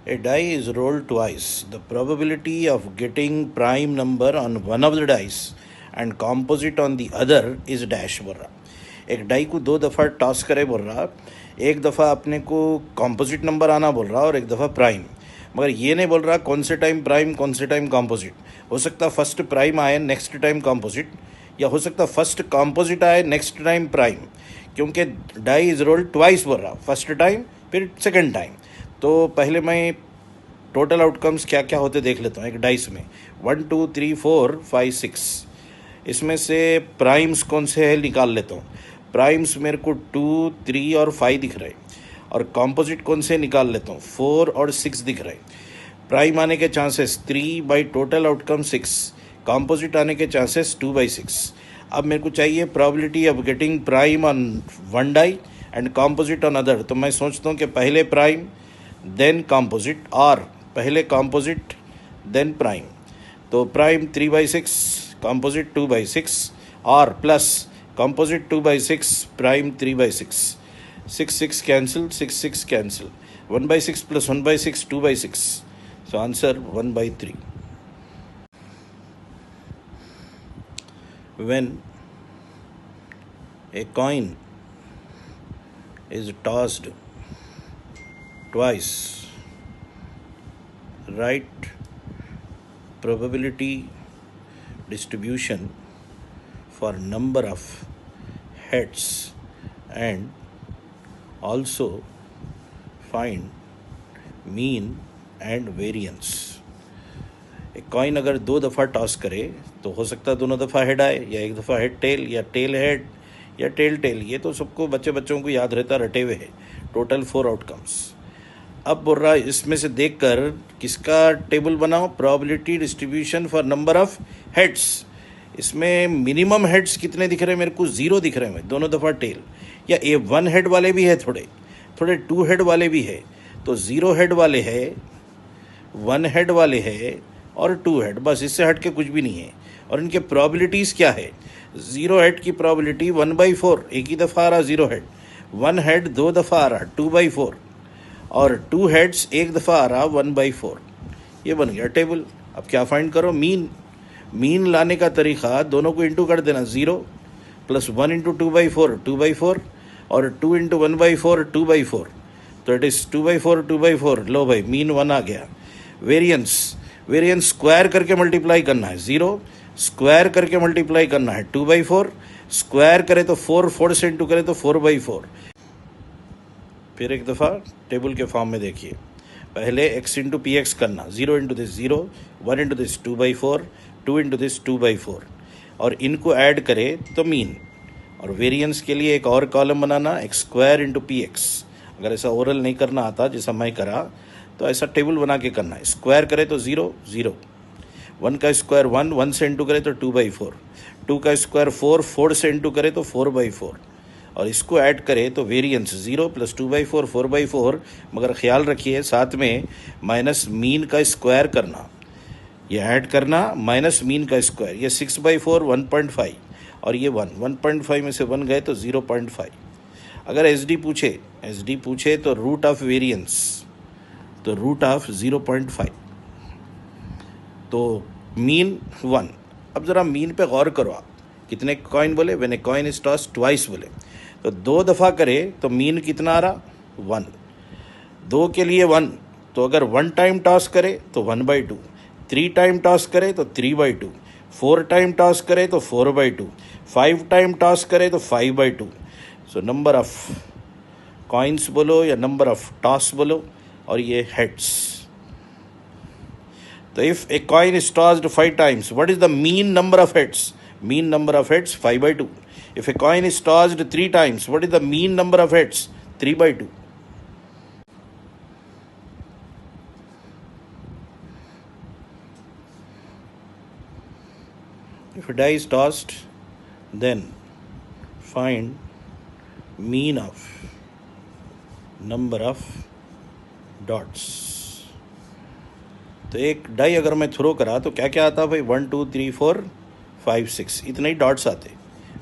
A die is rolled twice. The probability of getting prime number on one of the dice and composite on the other is dash बोल रहा. एक die को 2 दफ़ा toss करे बोल रहा, एक दफ़ा अपने को कॉम्पोजिट नंबर आना बोल रहा और एक दफ़ा प्राइम. मगर ये नहीं बोल रहा कौन से टाइम प्राइम कौन से टाइम कॉम्पोजिट. हो सकता फर्स्ट प्राइम आए नेक्स्ट टाइम कॉम्पोजिट, या हो सकता फर्स्ट कॉम्पोजिट आए नेक्स्ट टाइम प्राइम, क्योंकि डाई इज रोल्ड ट्वाइस बोल रहा, फर्स्ट टाइम फिर सेकेंड टाइम. तो पहले मैं टोटल आउटकम्स क्या क्या होते देख लेता हूँ एक डाइस में. 1 2 3 4 5 6, इसमें से प्राइम्स कौन से है निकाल लेता हूँ. प्राइम्स मेरे को 2 3 और 5 दिख रहे, और कॉम्पोजिट कौन से निकाल लेता हूँ 4 और 6 दिख रहे. प्राइम आने के chances 3 by total outcome 6, composite आने के चांसेस 2 बाई 6. अब मेरे को चाहिए probability of getting prime on one die and composite on other. तो मैं सोचता हूँ कि पहले प्राइम देन कॉम्पोजिट, और पहले कॉम्पोजिट देन प्राइम. तो प्राइम 3 बाई 6, कॉम्पोजिट 2 बाई 6, और plus composite 2 by 6, prime 3 by 6. 6 6 cancel, 6 6 cancel. 1 by 6 plus 1 by 6 2 by 6. So answer 1 by 3. When a coin is tossed twice, write probability distribution for number of heads and also find mean and variance. एक coin अगर 2 दफ़ा toss करे तो हो सकता है दोनों दफ़ा हेड आए, या एक दफ़ा हेड टेल, या टेल हेड, या टेल टेल. ये तो सबको बच्चों को याद रहता, रटे हुए है. Total 4 outcomes. अब बोल रहा इसमें से देखकर किसका टेबल बनाओ, probability distribution for number of heads. इसमें मिनिमम हेड्स कितने दिख रहे हैं मेरे को, 0 दिख रहे हैं दोनों दफ़ा टेल. या ए 1 हेड वाले भी है, थोड़े 2 हेड वाले भी है. तो 0 हेड वाले है, 1 हेड वाले है और 2 हेड, बस इससे हट के कुछ भी नहीं है. और इनके प्रॉबिलिटीज़ क्या है. 0 हेड की प्रॉबिलिटी 1 बाई 4, एक ही दफ़ा आ रहा 0 हेड. 1 हेड 2 दफ़ा आ रहा 2 बाई 4, और 2 हेड्स एक दफ़ा आ रहा 1 बाई 4. ये बन गया टेबल. अब क्या फाइंड करो, मीन लाने का तरीक़ा दोनों को इंटू कर देना. 0 प्लस 1 इंटू 2 बाई 4 2 बाई 4, और 2 इंटू 1 बाई 4 2 बाई 4. तो इट इज़ 2 बाई 4 2 बाई 4. लो भाई मीन 1 आ गया. वेरियंस स्क्वायर करके मल्टीप्लाई करना है. 0 स्क्वायर करके मल्टीप्लाई करना है 2 बाई 4, स्क्वायर करे तो 4 से इंटू करे तो 4 बाई 4. फिर एक दफ़ा टेबल के फॉर्म में देखिए. पहले x इंटू पी एक्स करना, 0 into this 0, 1 into this 2 by 4, 2 into this 2 by 4, और इनको ऐड करे तो मीन. और वेरियंस के लिए एक और कॉलम बनाना, x square into P x. अगर ऐसा ओरल नहीं करना आता जैसा मैं करा तो ऐसा टेबल बना के करना है. स्क्वायर करे तो 0 0, 1 का स्क्वायर 1, 1 से इंटू करे तो 2 बाई 4, 2 का स्क्वायर 4, 4 से इंटू करे तो 4 बाई 4, और इसको ऐड करे तो वेरियंस 0 प्लस 2 बाई 4 4 बाई 4. मगर ख्याल रखिए साथ में माइनस मीन का स्क्वायर करना, ये ऐड करना माइनस मीन का स्क्वायर. ये 6 बाई 4 1.5, और ये 1.5 में से 1 गए तो 0.5. अगर एस डी पूछे तो रूट ऑफ वेरियंस, तो रूट ऑफ 0.5. तो मीन 1. अब ज़रा मीन पे गौर करो आप. कितने कॉइन बोले, when a coin is toss twice बोले, तो 2 दफ़ा करे तो मीन कितना आ रहा 1. 2 के लिए 1, तो अगर 1 टाइम टॉस करे तो 1 बाई 2, 3 टाइम टॉस करे तो 3 बाई 2, 4 टाइम टॉस करे तो 4 बाई 2, 5 टाइम टॉस करे तो 5 by 2. So number of coins बोलो या नंबर ऑफ टॉस बोलो, और ये हेड्स. तो if a coin is tossed 5 times, what is the mean number of heads. Mean number of heads 5 by 2. If a coin is tossed 3 times, what is the mean number of heads 3 by 2. If a die is tossed, then find mean of number of dots. तो एक die अगर मैं throw करा तो क्या क्या आता भाई, 1 2 3 4 5 6, इतने ही डॉट्स आते.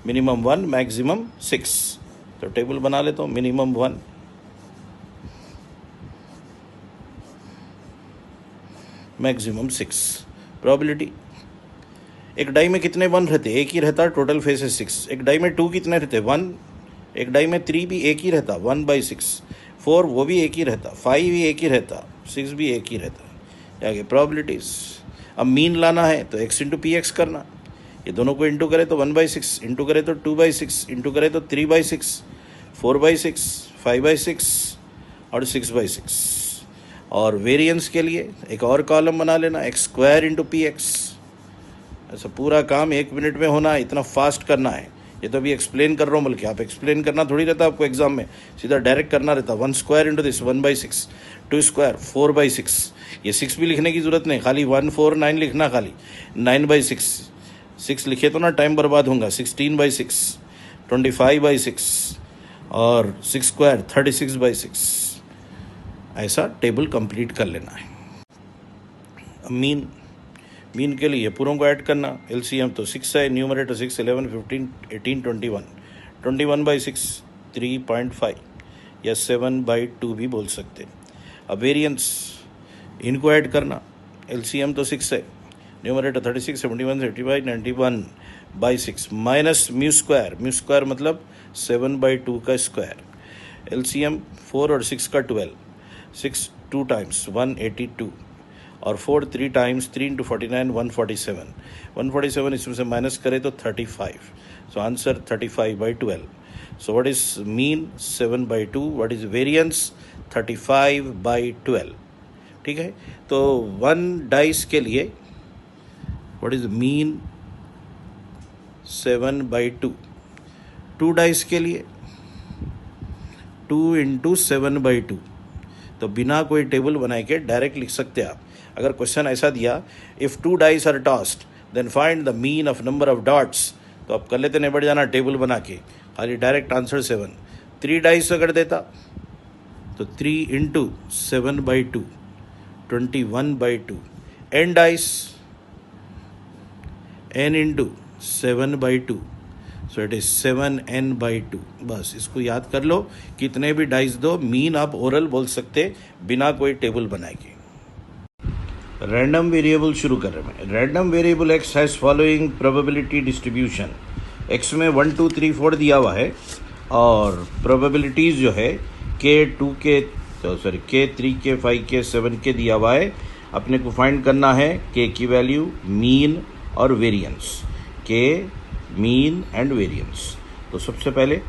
Minimum 1, maximum 6. तो टेबल बना लेता हूँ. Minimum 1, maximum 6। प्रोबेबिलिटी, एक डाई में कितने 1 रहते? एक ही रहता, टोटल फेसेस 6। एक डाई में 2 कितने रहते? 1। एक डाई में 3 भी एक ही रहता, 1/6। 4 वो भी एक ही रहता, 5 भी एक ही रहता, 6 भी एक ही रहता। आगे प्रोबेबिलिटीज़। अब मीन लाना है तो x इंटू पी एक्स करना, ये दोनों को इंटू करे तो 1/6, इंटू करे तो 2/6, इंटू करे तो 3/6, 4/6, 5/6 और 6/6। और वेरिएंस के लिए एक और कॉलम बना लेना, x² इंटू पी एक्स। ऐसा पूरा काम 1 मिनट में होना है, इतना फास्ट करना है। ये तो अभी एक्सप्लेन कर रहा हूँ, बल्कि आप एक्सप्लेन करना थोड़ी रहता आपको एग्जाम में, सीधा डायरेक्ट करना रहता। 1² इंटू दिस 1/6, 2² 4/6। ये 6 भी लिखने की जरूरत नहीं, खाली 1 4 9 लिखना, खाली 9/6। 6 लिखे तो ना टाइम बर्बाद होगा। 16/6, 25/6 और 6² 36/6। ऐसा टेबल कंप्लीट कर लेना है। मीन के लिए पूरों को ऐड करना, एलसीएम तो 6 है, न्यूमरेटर 6, 11, 15, 18, 21। 21/6 3.5 या 7/2 भी बोल सकते। अब वेरिएंस, इनको ऐड करना, एलसीएम तो 6 है, न्यूमरेटर 36, 71, 35, 91/6 माइनस म्यू स्क्वायर मतलब 7/2 का स्क्वायर। एलसीएम 4 और 6 का 12, 6 2 टाइम्स 182 और 4 3 टाइम्स 3 इंटू 49 147। 147 इसमें से माइनस करें तो 35। So answer 35/12। So what is mean? 7/2। What is variance? 35/12। ठीक है, तो 1 डाइस के लिए व्हाट इज मीन? 7/2। 2 डाइस के लिए 2 इंटू 7/2। तो बिना कोई टेबल बनाए के डायरेक्ट लिख सकते हैं आप। अगर क्वेश्चन ऐसा दिया, if 2 dice are tossed then find the mean of number of dots, तो आप कर लेते, निबट जाना टेबल बना के, खाली डायरेक्ट आंसर 7। 3 डाइस अगर देता तो 3 into 7/2 21/2। n dice n into 7/2, so it is 7n/2। बस इसको याद कर लो, कितने भी डाइस दो, मीन आप ओरल बोल सकते बिना कोई टेबल बनाए के। रैंडम वेरिएबल शुरू कर रहे हैं। Random variable x has following probability distribution. x में 1 2 3 4 दिया हुआ है और प्रोबेबिलिटीज़ जो है k2 के k3 के 5 के 7 के दिया हुआ है। अपने को फाइंड करना है k की वैल्यू, मीन और variance. k, mean and variance. तो सबसे पहले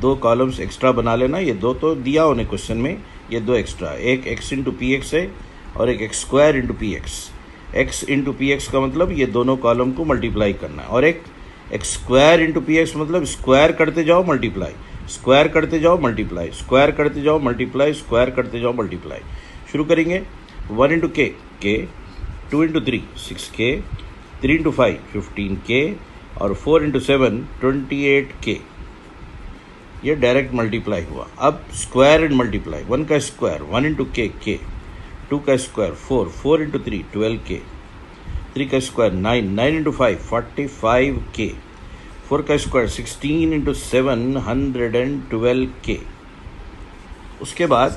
2 कॉलम्स एक्स्ट्रा बना लेना। ये 2 तो दिया उन्हें क्वेश्चन में, ये 2 एक्स्ट्रा, एक x इंटू पी एक्स है और एक x² into P x. x into P x का मतलब ये दोनों कॉलम को मल्टीप्लाई करना है, और एक x² इंटू पी एक्स मतलब स्क्वायर करते जाओ मल्टीप्लाई, स्क्वायर करते जाओ मल्टीप्लाई, स्क्वायर करते जाओ मल्टीप्लाई, स्क्वायर करते जाओ मल्टीप्लाई। शुरू करेंगे। 1 into k 2 into 3 6k, 3 into 5 15k और 4 इंटू 7 28k। ये डायरेक्ट मल्टीप्लाई हुआ। अब स्क्वायर एंड मल्टीप्लाई, 1 का स्क्वायर 1 इंटू k, 2 का स्क्वायर 4, 4 इंटू 3 12k, 3 का स्क्वायर 9, 9 इंटू 5 45k, 4 का स्क्वायर 16 इंटू 7 112k। उसके बाद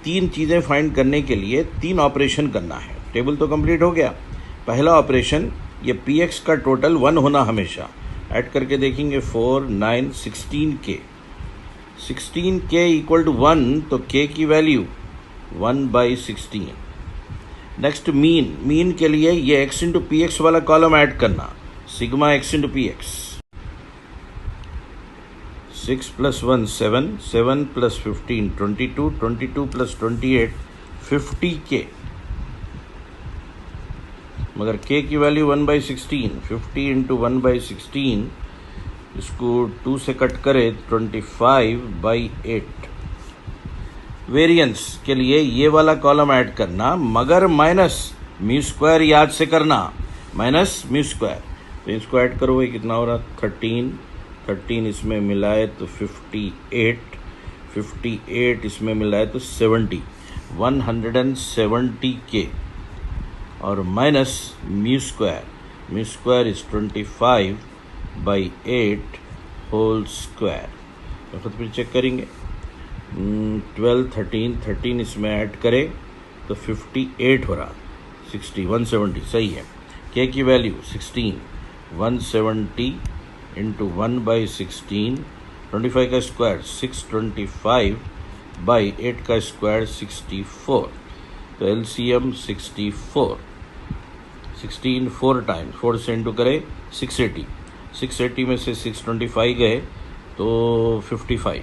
3 चीज़ें फाइंड करने के लिए 3 ऑपरेशन करना है। टेबल तो कंप्लीट हो गया। पहला ऑपरेशन, ये पी एक्स का टोटल 1 होना हमेशा। ऐड करके देखेंगे 4 9 16k। 16k इक्वल टू 1, तो k की वैल्यू 1/16। नेक्स्ट मीन के लिए ये x इंटू पी एक्स वाला कॉलम ऐड करना, sigma x into P x. 6 + 1 7, 7 + 15 22, 22 + 28 50k। मगर k की वैल्यू 1/16, 50 इंटू 1/16, इसको 2 से कट करे 25/8। वेरिएंस के लिए ये वाला कॉलम ऐड करना, मगर माइनस म्यू² याद से करना, माइनस म्यू²। तो इसको ऐड करो, ये कितना हो रहा? 13 इसमें मिलाए तो 58 इसमें मिलाए तो 70, 170k और माइनस म्यू² इज 25/8 होल स्क्वायर। तो फिर चेक करेंगे। 12 13 इसमें ऐड करें तो 58 हो रहा, 60 170 सही है। के की वैल्यू 16, 170 इंटू 1/16, 25 का स्क्वायर 625 बाई 8 का स्क्वायर 64, तो एलसीएम 64, 16 4 टाइम्स, 4 से इंटू करे 680, 680 में से 625 गए तो 55,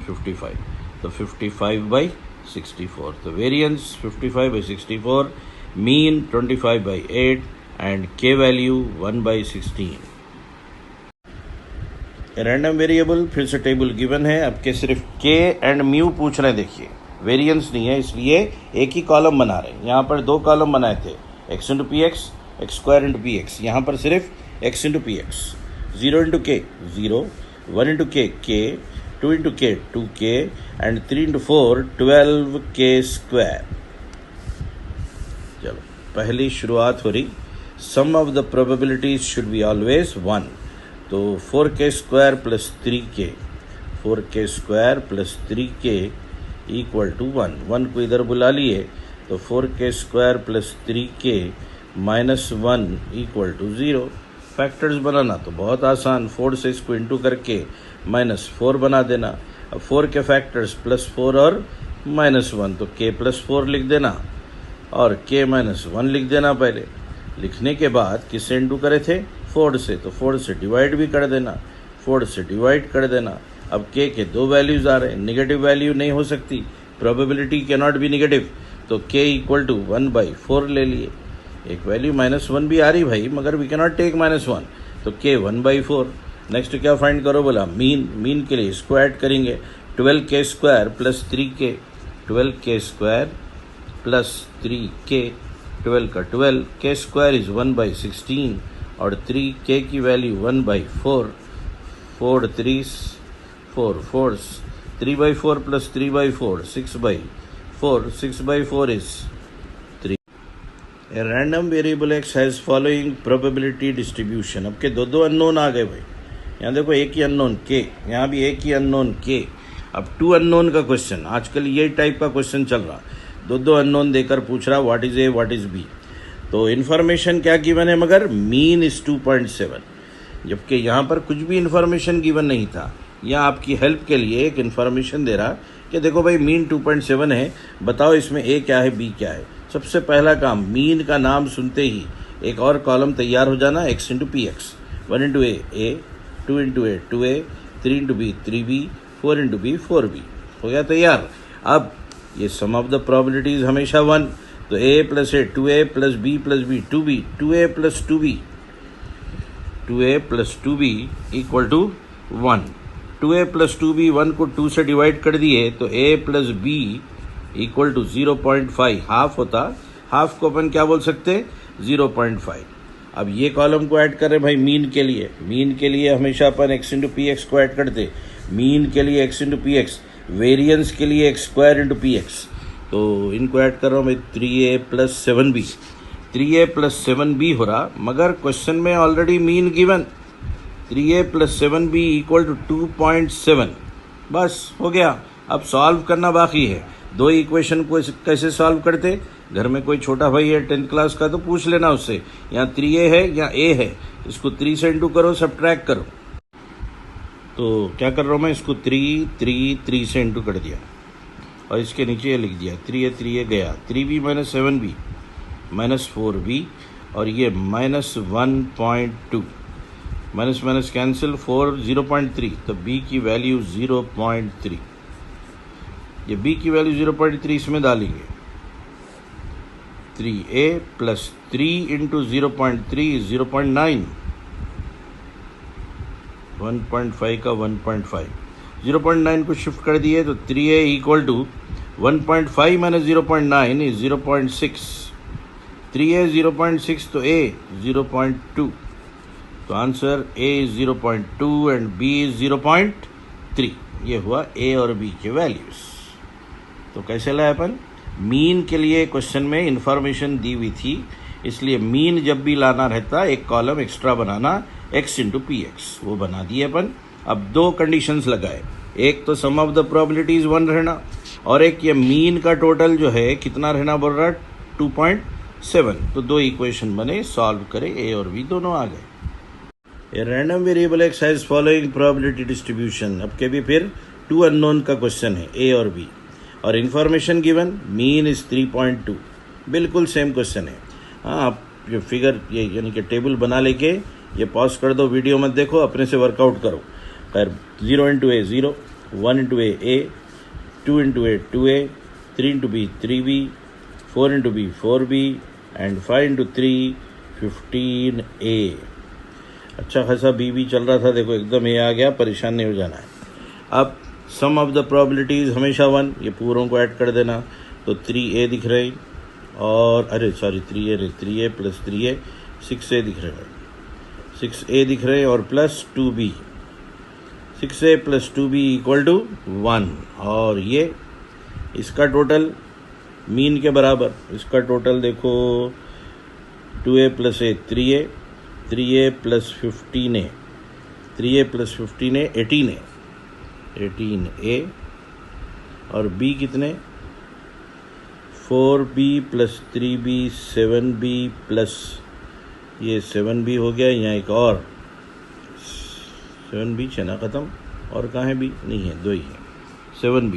55, तो 55/64, तो वेरिएंस 55/64, मीन 25/8 एंड के वैल्यू 1/16। रैंडम वेरिएबल फिर से टेबल गिवन है, आपके सिर्फ के एंड म्यू पूछ रहे हैं। देखिए वेरिएंस नहीं है इसलिए एक ही कॉलम बना रहे हैं। यहाँ पर 2 कॉलम बनाए थे, x into P X, x square into P x. यहाँ पर सिर्फ x into P X, 0 into के 0, 1 इंटू के, 2 इंटू के 2k and 3 into 4 12k square. चलो पहली शुरुआत हो रही, sum of the probabilities should be always 1, तो 4k square plus 3k, 4k square plus 3k equal to 1, 1 को इधर बुला लिए तो 4k square plus 3k minus 1 equal to 0। Factors बनाना तो बहुत आसान, 4 से इसको इंटू करके माइनस 4 बना देना। अब 4 के फैक्टर्स प्लस 4 और माइनस 1, तो k प्लस 4 लिख देना और k माइनस 1 लिख देना। पहले लिखने के बाद किससे इंटू करे थे, 4 से, तो 4 से डिवाइड भी कर देना, 4 से डिवाइड कर देना। अब k के 2 वैल्यूज आ रहे हैं, निगेटिव वैल्यू नहीं हो सकती, probability can not be negative, तो k इक्वल टू 1/4 ले लिए। एक वैल्यू -1 भी आ रही भाई, मगर वी कैन नॉट टेक -1, तो k 1/4। नेक्स्ट क्या फाइंड करो बोला, मीन। मीन के लिए इसको ऐड करेंगे, 12k square plus 3k, 12k square plus 3k, 12 का 12, k स्क्वायर इज 1/16 और 3k की value 1/4, 4 3 4 4, 3/4 plus 3/4 6/4, 6/4 is 3। A random variable x has following probability distribution। अब के दो अननोन आ गए भाई, यहाँ देखो एक ही अननोन k, यहाँ भी एक ही अननोन k। अब 2 अननोन का क्वेश्चन, आजकल ये टाइप का क्वेश्चन चल रहा, दो अननोन देकर पूछ रहा what is a what is b. तो इन्फॉर्मेशन क्या गिवन है, मगर मीन इज 2.7, जबकि यहाँ पर कुछ भी इन्फॉर्मेशन गिवन नहीं था। यहाँ आपकी हेल्प के लिए एक इन्फॉर्मेशन दे रहा कि देखो भाई मीन 2.7 है, बताओ इसमें ए क्या है बी क्या है। सबसे पहला काम, मीन का नाम सुनते ही एक और कॉलम तैयार हो जाना, x into P X, 1 into ए 2 इंटू ए 2a, 3 into B 3b, 4 into B 4b, हो गया तैयार। अब ये सम ऑफ द प्रोबेबिलिटीज हमेशा 1, तो a plus a 2a plus b plus b 2b, 2a plus 2b, 2a plus 2b equal to 1, 2a plus 2b, 1 को 2 से divide कर दिए तो a plus b equal to 0.5, half होता, हाफ को अपन क्या बोल सकते, 0.5। अब ये कॉलम को ऐड करें भाई मीन के लिए, मीन के लिए हमेशा अपन x इंटू पी एक्स को ऐड करते, मीन के लिए x into P x, variance के लिए x square into P X, तो इनको ऐड कर रहा हूँ मैं, 3a plus 7b, 3a plus 7b हो रहा, मगर क्वेश्चन में already mean given, 3a plus 7b equal to 2.7, बस हो गया। अब सॉल्व करना बाकी है, 2 इक्वेशन को कैसे सॉल्व करते, घर में कोई छोटा भाई है 10th क्लास का तो पूछ लेना उससे, यहाँ 3a है या a है, इसको 3 से इंटू करो, सब्ट्रैक्ट करो। तो क्या कर रहा हूँ मैं, इसको 3 से इंटू कर दिया और इसके नीचे लिख दिया 3a गया, 3b minus 7b minus 4b और ये -1.2, माइनस माइनस कैंसिल, 4 0.3, तो b की वैल्यू 0.3, ये b की वैल्यू 0.3 इसमें डालेंगे, 3a प्लस 3 इंटू 0.3 0.9, 1.5 का 1.5, 0.9 को शिफ्ट कर दिए तो 3a equal to 1.5 minus 0.9 is 0.6, 3a 0.6 तो a 0.2, तो answer a is 0.2 and b is 0.3। ये हुआ a और b के वैल्यूज। तो कैसे लाए अपन, मीन के लिए क्वेश्चन में इंफॉर्मेशन दी हुई थी, इसलिए मीन जब भी लाना रहता एक कॉलम एक्स्ट्रा बनाना, x इंटू पी एक्स, वो बना दिए अपन। अब 2 कंडीशंस लगाए, एक तो सम ऑफ द प्रोबेबिलिटीज 1 रहना और एक ये मीन का टोटल जो है कितना रहना बोल रहा है 2.7। तो दो इक्वेशन बने, सॉल्व करें, ए और बी दोनों आ गए। A random variable X has following probability distribution. अब के भी फिर टू अननोन का क्वेश्चन है, ए और बी, और इन्फॉर्मेशन गिवन मीन इज 3.2। बिल्कुल सेम क्वेश्चन है। हाँ, आप ये फिगर ये यानी कि टेबल बना लेके ये पॉज कर दो, वीडियो मत देखो, अपने से वर्कआउट करो। खैर 0 into a 0, 1 into A 2 into A 2a, 3 into B 3b, 4 into B 4b and 5 into 3 15a। अच्छा खासा बी भी चल रहा था, देखो एकदम ए आ गया, परेशान नहीं हो जाना है। अब सम ऑफ द प्रोबेबिलिटीज हमेशा 1, ये पूरों को ऐड कर देना, तो 3a दिख रहे, और अरे sorry 3a plus 3a 6a दिख रहे हैं, 6a दिख रहे और plus 2b, 6a plus 2b equal to 1। और ये इसका टोटल मीन के बराबर, इसका टोटल देखो 2a plus a 3a, 3a plus 15a, 3a plus 15a 18a, 18a, और b कितने 4b plus 3b 7b plus ये 7b हो गया, यहाँ एक और 7b छना ख़त्म, और कहाँ है b, नहीं है, दो ही है, 7b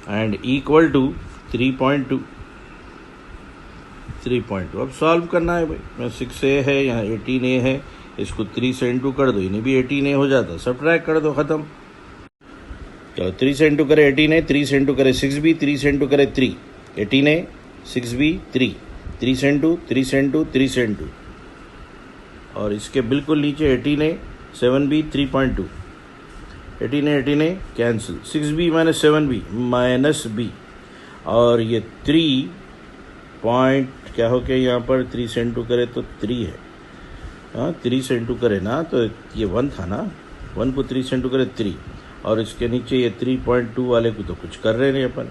एंड इक्वल टू 3.2। अब सॉल्व करना है भाई, 6a है, यहाँ 18a है, इसको 3 से इंटू कर दो, इन्हें भी 18a हो जाता, सब्ट्रैक्ट कर दो, ख़त्म। चलो 3 से इंटू करे 18a, 3 से इंटू करे 6b, 3 से इंटू करे 3, 18a 6b 3, 3 से इंटू 3 से इंटू 3 से इंटू, और इसके बिल्कुल नीचे 18a 7b 3.2, 18a cancel, 6b minus 7b minus b, और ये 3 पॉइंट क्या हो गया यहाँ पर, 3 से इंटू करे तो 3 है, हाँ 3 से इंटू करे ना तो ये 1 था ना, 1 को 3 से इंटू करे 3, और इसके नीचे ये 3.2 वाले को तो कुछ कर रहे नहीं अपन,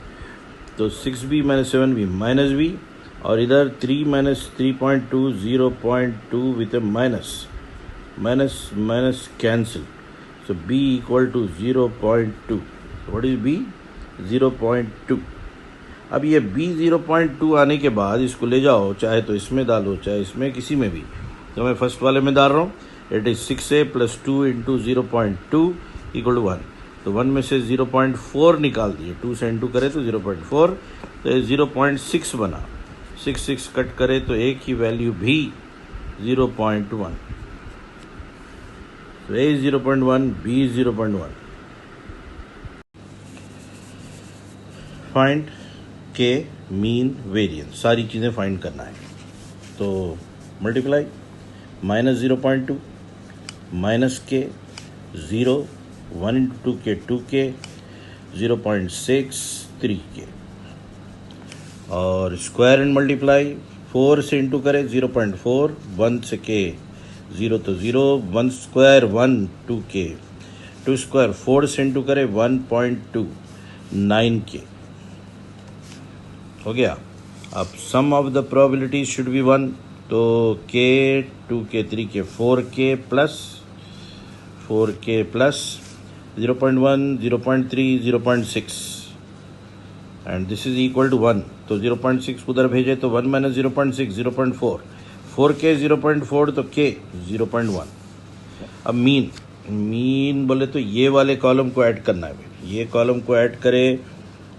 तो 6b minus 7b minus b, और इधर 3 minus 3.2 0.2 with a minus, minus minus cancel, so b equal to 0.2। What is b? 0.2। अब ये b 0.2 आने के बाद इसको ले जाओ, चाहे तो इसमें डालो चाहे इसमें, किसी में भी, तो मैं फर्स्ट वाले में डाल रहा हूँ। It is 6a plus 2 into 0.2 equal to 1, तो 1 में से 0.4 निकाल दिए, 2 से इंटू करे तो 0.4, तो ये 0.6 बना, 6 कट करे तो एक ही वैल्यू भी 0.1, तो a is 0.1, b is 0.1। Find के मीन वेरिएंस, सारी चीज़ें फाइंड करना है, तो मल्टीप्लाई माइनस 0.2 माइनस के 0, 1 इंटू 2 के 2 के 0.6 3 के, और स्क्वायर एंड मल्टीप्लाई 4 से इंटू करे 0.4, 1 से के 0 तो 0, 1 स्क्वायर 1 2 के, 2 स्क्वायर 4 से इंटू करे 1.2 9 के हो गया। अब sum of the probabilities should be 1, तो K 2 K 3 K 4 K plus 0.1 0.3 0.6 and this is equal to 1, तो 0.6 उधर भेजे तो 1 माइनस 0.6 0.4, 4 के 0.4 तो के 0.1। अब मीन बोले तो ये वाले कॉलम को ऐड करना है, ये कॉलम को ऐड करें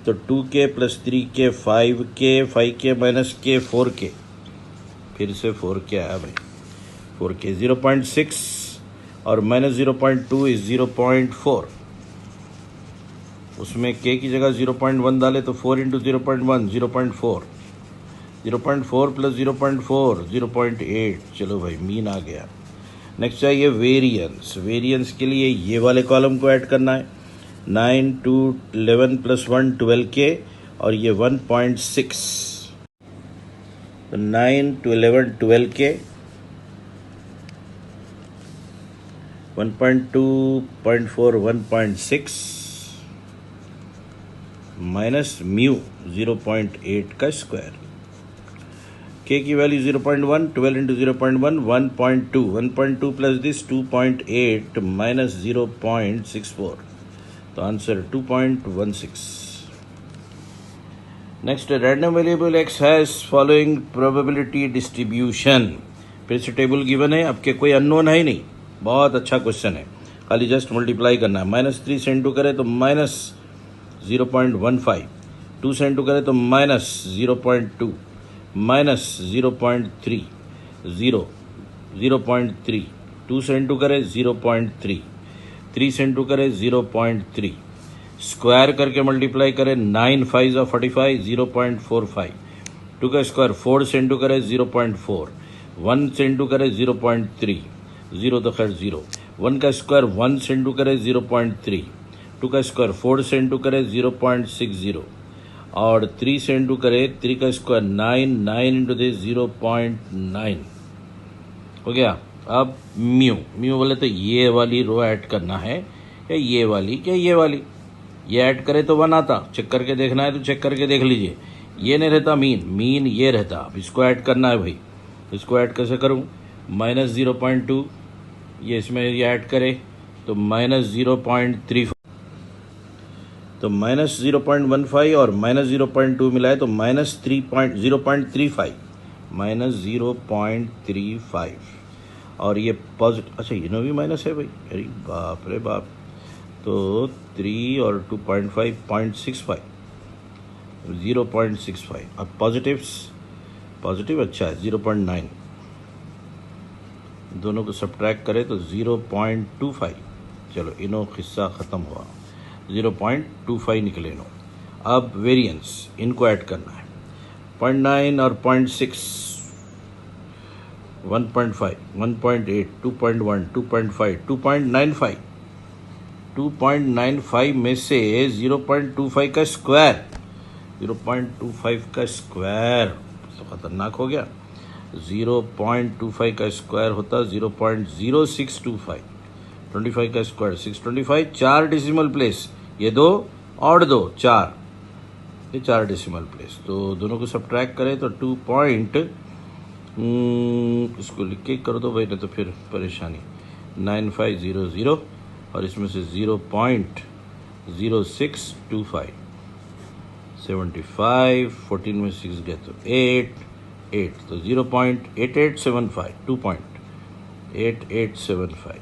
तो 2k plus 3k 5k minus के 4k, फिर से 4k आया भाई, 4k 0.6 और माइनस 0.2 इज 0.4, उसमें k की जगह 0.1 डाले तो 4 इंटू 0.1 0.4, 0.4 प्लस 0.4 0.8। चलो भाई मीन आ गया। नेक्स्ट चाहिए वेरिएंस के लिए ये वाले कॉलम को ऐड करना है, 9 2 11 प्लस 1 12 के, और ये 1.6, तो 9 to 11 12 के, 1.2.4 1.6 माइनस म्यू 0.8 का स्क्वायर, के की value 0.1, 12 into 0.1 1.2 plus this 2.8 minus 0.64, तो answer 2.16। Next, random variable X has following probability distribution. फिर से टेबल गिवन है, आपके कोई अननोन है ही नहीं, बहुत अच्छा क्वेश्चन है, खाली जस्ट मल्टीप्लाई करना है। -3 से इंटू करें तो -0.15, 2 से इंटू करें तो -0.2, -0.3, 0.3, 2 से इंटू करें 0.3, 3 से इंटू करें 0.3, स्क्वायर करके मल्टीप्लाई करें 9 5 45, 0.45, 2 का स्क्वायर 4 से इंटू करें 0.4, 1 से इंटू करें 0.3, 0 तो खैर 0, 1 का स्क्वायर 1 से इंटू करें 0.3, 2 का स्क्वायर 4 से इंटू करें 0.60, और 3 से इंटू करें 3 का स्क्वायर 9, 9 इंटू दे 0.9 हो गया। अब म्यू बोले तो ये वाली रो ऐड करना है या ये वाली, क्या ये वाली, ये ऐड करे तो 1 आता, चेक करके देखना है तो चेक करके देख लीजिए। ये नहीं रहता मीन ये रहता। अब इसको ऐड करना है भाई, इसको ऐड कैसे करूं, -0.2, ये इसमें ये ऐड करे तो -0.35, तो -0.15 और -0.2 मिलाए तो -0.35, -0.35, और ये पॉजिटिव, अच्छा इनो भी माइनस है भाई, अरे बाप रे बाप, तो 3 और 2.5, 0.65, 0.65। अब पॉजिटिव अच्छा है 0.9, दोनों को सब्ट्रैक्ट करें तो 0.25, चलो इनो किस्सा ख़त्म हुआ, 0.25 निकले नो। अब वेरिएंस इनको ऐड करना है, 0.9 और 0.6, 1.5, 1.8, 2.1, 2.5, 2.95, 2.95 में से 0.25 का स्क्वायर, 0.25 का स्क्वायर तो खतरनाक हो गया, 0.25 का स्क्वायर होता 0.0625, 25 का स्क्वायर 625, 4 डेसिमल प्लेस, ये 2 और 2 4, ये 4 डेसिमल प्लेस, तो दोनों को सब्ट्रैक्ट करें तो 2 पॉइंट, इसको लिख के करो तो भाई, नहीं तो फिर परेशानी, 9500, और इसमें से 0.0625, 75, 14 में 6 गए तो 8, तो 0.8875, 2.8875,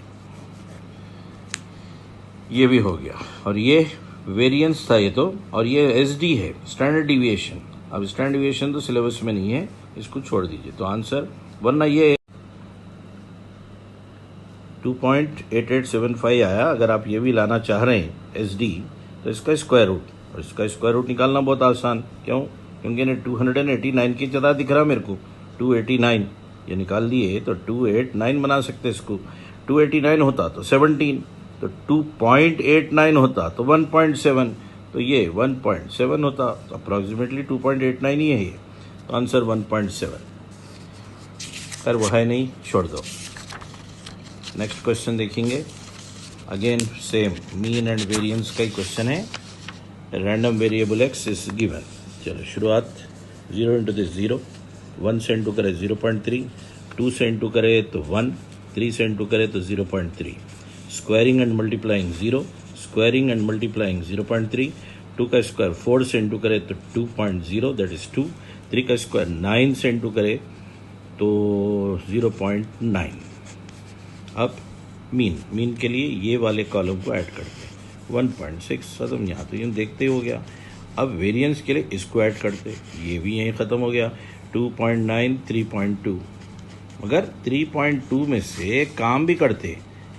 ये भी हो गया। और ये वेरिएंस था ये तो, और ये SD है, स्टैंडर्ड डिविएशन। अब स्टैंडर्ड डिविएशन तो सिलेबस में नहीं है, इसको छोड़ दीजिए, तो आंसर, वरना ये 2.8875 आया। अगर आप ये भी लाना चाह रहे हैं SD, तो इसका स्क्वायर रूट, और इसका स्क्वायर रूट निकालना बहुत आसान, क्यों, क्योंकि 289 की जगह दिख रहा मेरे को 289, ये निकाल दिए तो 289 बना सकते इसको, 289 होता तो 17, तो 2.89 होता तो 1.7, तो ये 1.7 होता, तो अप्रॉक्सीमेटली 2.89 ही है ये, तो आंसर 1.7। खैर वो है नहीं, छोड़ दो। नेक्स्ट क्वेश्चन देखेंगे, again same mean and variance का ही क्वेश्चन है। Random variable x is given. चलो शुरुआत 0 इंटू दिस 0, 1 से इंटू करे 0.3, 2 से इंटू करे तो 1, 3 से इंटू करे तो 0.3, squaring and multiplying 0, squaring and multiplying 0.3, 2 का स्क्वायर 4 से इंटू करे तो 2.0 दैट इज 2, 3 का स्क्वायर 9 से इंटू करे तो 0.9। अब मीन के लिए ये वाले कॉलम को ऐड करते हैं, 1.6 खत्म, यहाँ तो यूँ देखते हो गया। अब वेरिएंस के लिए इसको ऐड करते, ये भी यहीं ख़त्म हो गया, 2.9, 3.2, मगर 3.2 में से काम भी करते,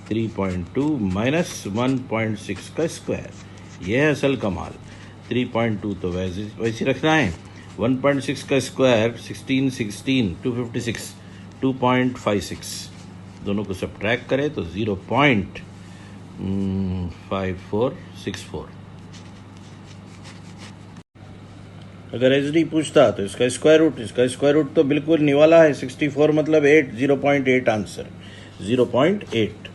3.2 माइनस 1.6 का स्क्वायर, यह है असल कमाल। 3.2 तो वैसे रखना है, 1.6 का स्क्वायर 16, 256, 2.56, दोनों को सब्ट्रैक्ट करें तो 0.5464। अगर SD पूछता तो इसका स्क्वायर रूट तो बिल्कुल निवाला है, 64 मतलब 8, 0.8 आंसर, 0.8।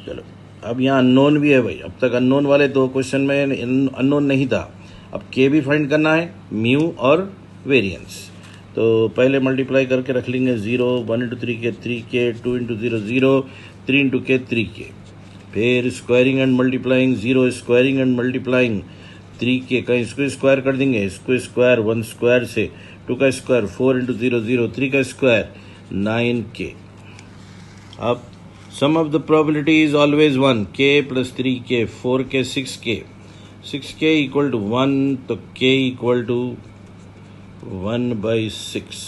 चलो अब यहाँ अननोन भी है भाई, अब तक अननोन वाले 2 क्वेश्चन में अननोन नहीं था, अब के भी फाइंड करना है, म्यू और वेरिएंस। तो पहले मल्टीप्लाई करके रख लेंगे 0, 1 इंटू 3 के 3 के, 2 इंटू 0 0, 3 इंटू के 3 के, फिर squaring and multiplying 0, squaring and multiplying 3k का इसको स्क्वायर कर देंगे, इसको स्क्वायर 1 स्क्वायर से 2 का स्क्वायर 4 इंटू 0 0, 3 का स्क्वायर 9k। अब sum of the probability is always 1, k plus 3k 4k 6k, 6k equal to 1, तो k equal to 1/6।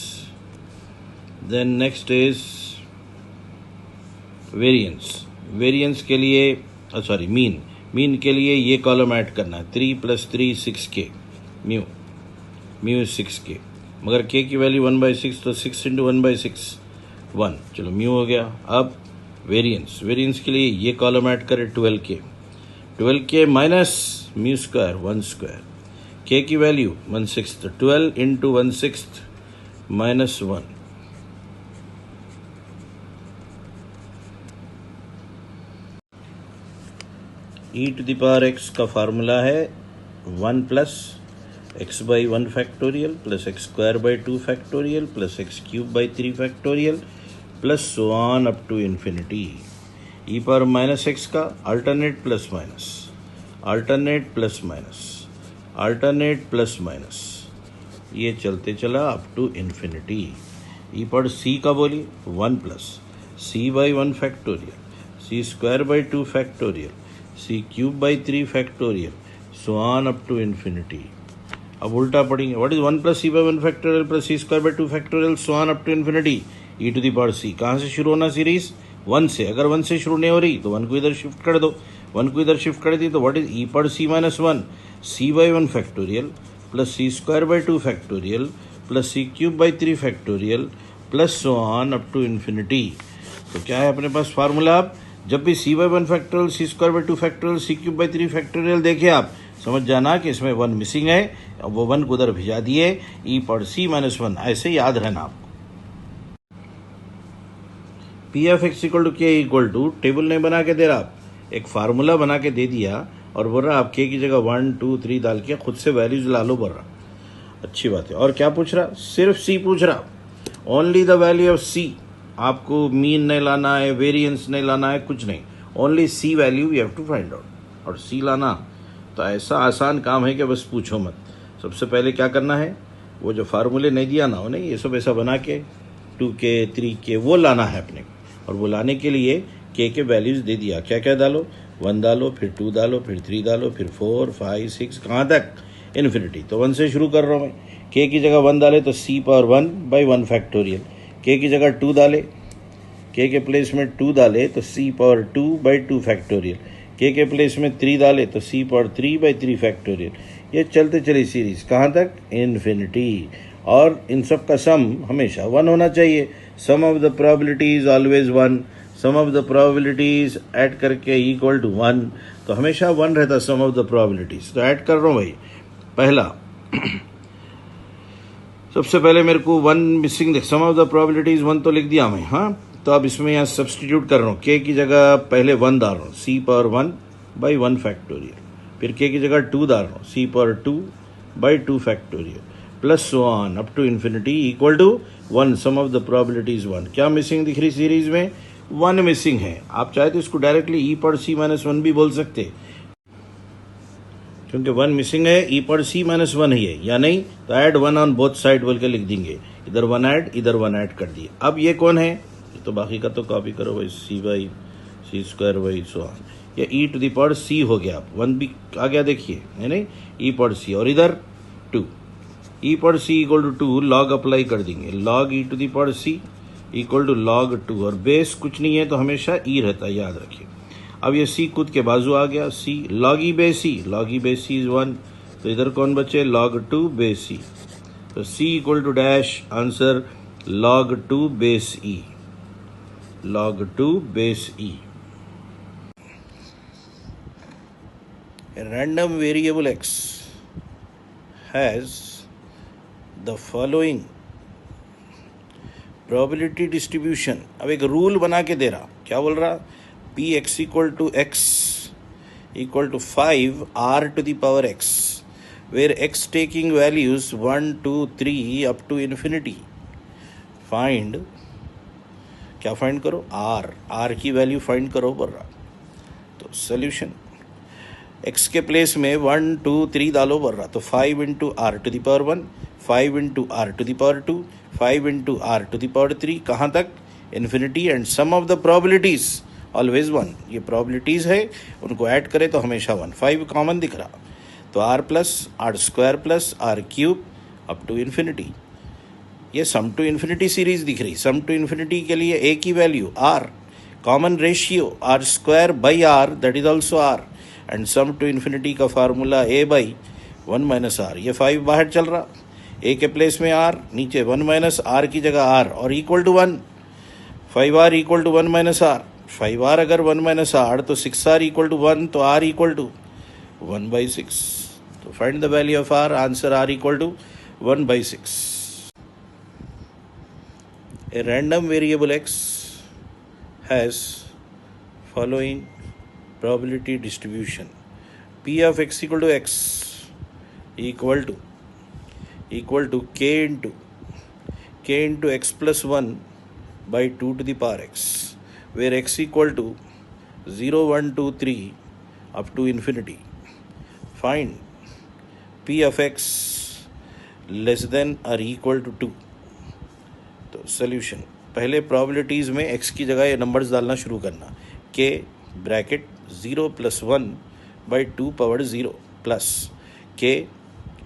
Then next is variance के लिए सॉरी मीन के लिए ये कॉलम ऐड करना है, 3 प्लस 3 6k, म्यू 6k, मगर k की वैल्यू 1/6, तो 6 इंटू 1/6 1, चलो म्यू हो गया। अब वेरिएंस के लिए ये कॉलम ऐड करें 12k minus mu square 1 square, k की वैल्यू 1/6, तो 12 इंटू 1/6 माइनस 1, e⁻x का फार्मूला है 1 plus x by 1 factorial plus x square by 2 factorial plus x cube by 3 factorial plus so on up to infinity. e power minus x का alternate plus minus ये चलते चला up to infinity. e power c का बोलिए 1 plus c by 1 factorial, c square by 2 factorial, c cube by 3 factorial, so on up to infinity. अब उल्टा पढ़ेंगे, what is 1 plus c by 1 factorial plus c square by 2 factorial so on up to infinity e to the power c। कहाँ से शुरू होना series? 1 से। अगर 1 से शुरू नहीं हो रही तो 1 को इधर शिफ्ट कर दो, 1 को इधर शिफ्ट कर दी तो what is e power c minus 1, c by 1 factorial plus c square by 2 factorial plus c cube by 3 factorial plus so on up to infinity. तो क्या है अपने पास फार्मूला? अब जब भी c by 1 factorial, c square by 2 factorial, c cube by 3 factorial देखिए आप समझ जाना कि इसमें 1 मिसिंग है, अब वो 1 को उधर भिजा दिए, e पावर c माइनस 1, ऐसे याद रहना आपको। P f x equal to के इक्वल टू टेबल नहीं बना के दे रहा, आप एक फार्मूला बना के दे दिया और बोल रहा आप के की जगह 1 2 3 डाल के खुद से वैल्यूज ला लो, बोल रहा अच्छी बात है। और क्या पूछ रहा? सिर्फ सी पूछ रहा, ओनली द वैल्यू ऑफ सी। आपको मीन नहीं लाना है, वेरिएंस नहीं लाना है, कुछ नहीं, only c value you have to find out. और सी लाना तो ऐसा आसान काम है कि बस पूछो मत। सबसे पहले क्या करना है, वो जो फार्मूले नहीं दिया ना उन्हें, ये सब ऐसा बना के 2k 3k वो लाना है अपने को। और वो लाने के लिए के वैल्यूज दे दिया, क्या क्या डालो, 1 डालो, फिर 2 डालो, फिर 3 डालो, फिर 4 5 6 कहाँ तक? इन्फिनिटी। तो 1 से शुरू कर रहा हूँ मैं। के की जगह 1 डाले तो c पावर 1 बाई 1 फैक्टोरियल, के की जगह 2 डाले, के प्लेस में 2 डाले तो c पावर 2 बाई 2 फैक्टोरियल, के प्लेस में 3 डाले तो c पावर 3 बाई 3 फैक्टोरियल। ये चलते चली सीरीज कहाँ तक? इन्फिनिटी। और इन सब का सम हमेशा 1 होना चाहिए। Sum of the probability is always 1, sum of the probabilities add करके इक्वल टू 1, तो हमेशा 1 रहता सम ऑफ द प्रोबेबिलिटीज। तो ऐड कर रहा हूँ भाई। पहला सबसे पहले मेरे को 1 missing, sum of the probabilities 1 तो लिख दिया मैं, हाँ। तो अब इसमें यहाँ सब्सटीट्यूट कर रहा हूँ, के की जगह पहले 1 डाल रहा हूँ, c पावर 1 बाई 1 फैक्टोरियल, फिर के की जगह 2 डाल रहा हूँ, c power 2 by 2 factorial plus so on up to infinity equal to 1, sum of the probabilities 1। क्या मिसिंग दिख रही सीरीज में? 1 मिसिंग है। आप चाहे तो इसको directly e power c minus 1 भी बोल सकते, क्योंकि 1 मिसिंग है, e पावर c माइनस 1 ही है, या नहीं तो ऐड 1 ऑन बोथ साइड बोल के लिख देंगे, इधर 1 ऐड इधर 1 ऐड कर दिए। अब ये कौन है? तो बाकी का तो कॉपी करो भाई, c by c square by so on, या e to the power c हो गया। आप 1 भी आ गया देखिए, है नहीं, e पावर c, और इधर 2, e power c equal to 2, log apply कर देंगे, log e to the power c equal to log 2, और बेस कुछ नहीं है तो हमेशा e रहता है, याद रखिए। अब ये c खुद के बाजू आ गया, c log e base c, log e base c is 1, तो इधर कौन बचे? लॉग 2 बेस c, तो c equal to dash, answer log 2 base e, log 2 base e। A random variable x has the following probability distribution। अब एक rule बना के दे रहा, क्या बोल रहा? p x equal to x equal to 5 r to the power x, where x taking values 1 2 3 up to infinity। Find, क्या find करो? r की वैल्यू फाइंड करो बोल रहा। तो सोल्यूशन, एक्स के प्लेस में 1 2 3 डालो बढ़ रहा, तो 5 into r to the power 1, 5 into r to the power 2, 5 into r to the power 3, कहाँ तक? Infinity. And sum of the probabilities always 1, ये प्रोबेबिलिटीज है, उनको ऐड करें तो हमेशा 1। 5 कॉमन दिख रहा, तो r plus r square plus r cube up to infinity. ये सम टू इन्फिनिटी सीरीज दिख रही। सम टू इन्फिनिटी के लिए ए की value R, common ratio R square by R, that is also R. And sum to infinity का formula A by 1 minus R. ये 5 बाहर चल रहा, ए के प्लेस में आर, नीचे 1 माइनस आर की जगह आर, और equal to 1। 5r equal to 1 minus r, 5r अगर 1 माइनस आर तो 6r इक्वल टू 1, तो r इक्वल टू 1/6। तो find the value of r, answer r equal to 1/6। A random variable x has following probability distribution. P of x equal to x equal to k into x plus 1 by 2 to the power x, where x equal to 0 1 2 3 up to infinity. Find P of x less than or equal to 2. तो solution, पहले probabilities में x की जगह ये numbers डालना शुरू करना। k bracket 0 + 1 by 2 power 0 plus k,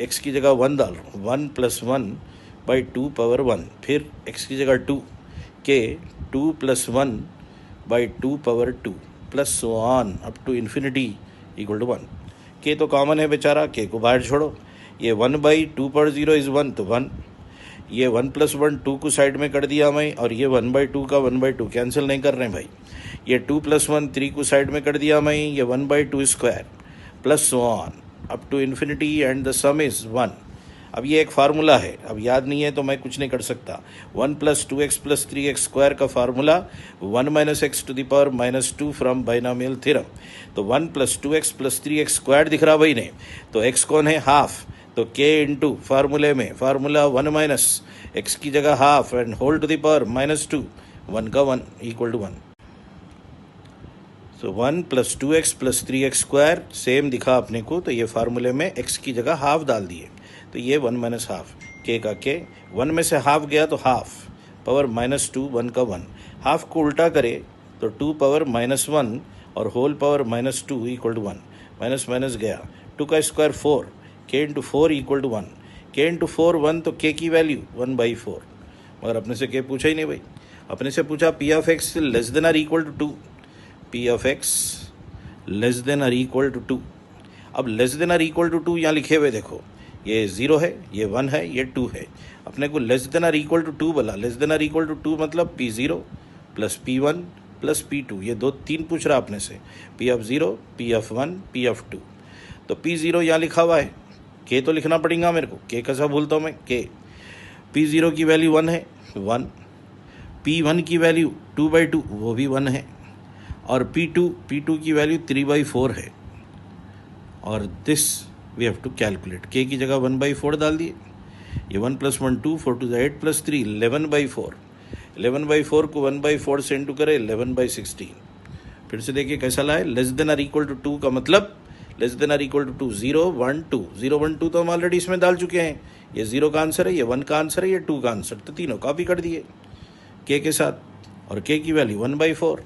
x की जगह 1 डाल रहा हूँ, 1 + 1 by 2 पावर 1, फिर x की जगह 2, k 2 + 1 by 2 power 2 plus so on up to infinity equal to 1। k तो कॉमन है बेचारा, k को बाहर छोड़ो। ये 1/2 पावर 0 इज़ 1, तो 1। ये 1 + 1 2 को साइड में कर दिया मैं, और ये 1/2 का 1/2 कैंसिल नहीं कर रहे भाई। ये 2 + 1 3 को साइड में कर दिया मैं, ये 1/2 square plus so on up to infinity and the sum is 1। अब ये एक फार्मूला है, अब याद नहीं है तो मैं कुछ नहीं कर सकता। 1 + 2x + 3x स्क्वायर का formula 1 - x to the power -2 from binomial theorem. तो 1 + 2x + 3x स्क्वायर दिख रहा भाई ने, तो x कौन है? हाफ। तो k इंटू फार्मूले में फार्मूला 1 - x की जगह half and whole to the power -2, 1 का 1 equal to 1। So 1 + 2x + 3x square same दिखा अपने को, तो ये फार्मूले में x की जगह हाफ डाल दिए, तो ये 1 - हाफ, k का k, 1 में से हाफ गया तो हाफ, पावर -2, 1 का 1। हाफ को उल्टा करे तो 2 पावर -1 और whole power -2 equal to 1, minus minus गया, 2 का square 4, k into 4 equal to 1, k into 4 1, तो k की वैल्यू 1/4। मगर अपने से k पूछा ही नहीं भाई, अपने से पूछा P of x less than और equal to 2, P of x less than और इक्वल टू 2। अब लेस देन और इक्वल टू 2 यहाँ लिखे हुए देखो, ये 0 है, ये 1 है, ये 2 है। अपने को लेस देन और इक्वल टू 2 बोला, लेस देन और इक्वल टू 2 मतलब P0 + P1 + P2, ये 3 पूछ रहा अपने से, P of 0, P of 1, P of 2। तो P0 यहाँ लिखा हुआ है, k तो लिखना पड़ेगा मेरे को, k कैसा भूलता हूँ मैं, k। P0 की वैल्यू 1 है, 1। P1 की वैल्यू 2/2, वो भी 1 है। और P2 की वैल्यू 3/4 है। और this we have to calculate, k की जगह 1/4 डाल दिए, ये 1 + 1 2, 4 2 8 + 3 11/4, 11/4 को 1/4 से इंटू करे 11/16। फिर से देखिए कैसा लाए, लेस देन और इक्वल टू 2 का मतलब लेस देन और इक्वल टू 2, 0 1 2, 0 1 2 तो हम ऑलरेडी इसमें डाल चुके हैं। ये 0 का आंसर है, ये 1 का आंसर है, ये 2 का आंसर, तो तीनों कॉपी कर दिए k के साथ, और k की वैल्यू 1/4।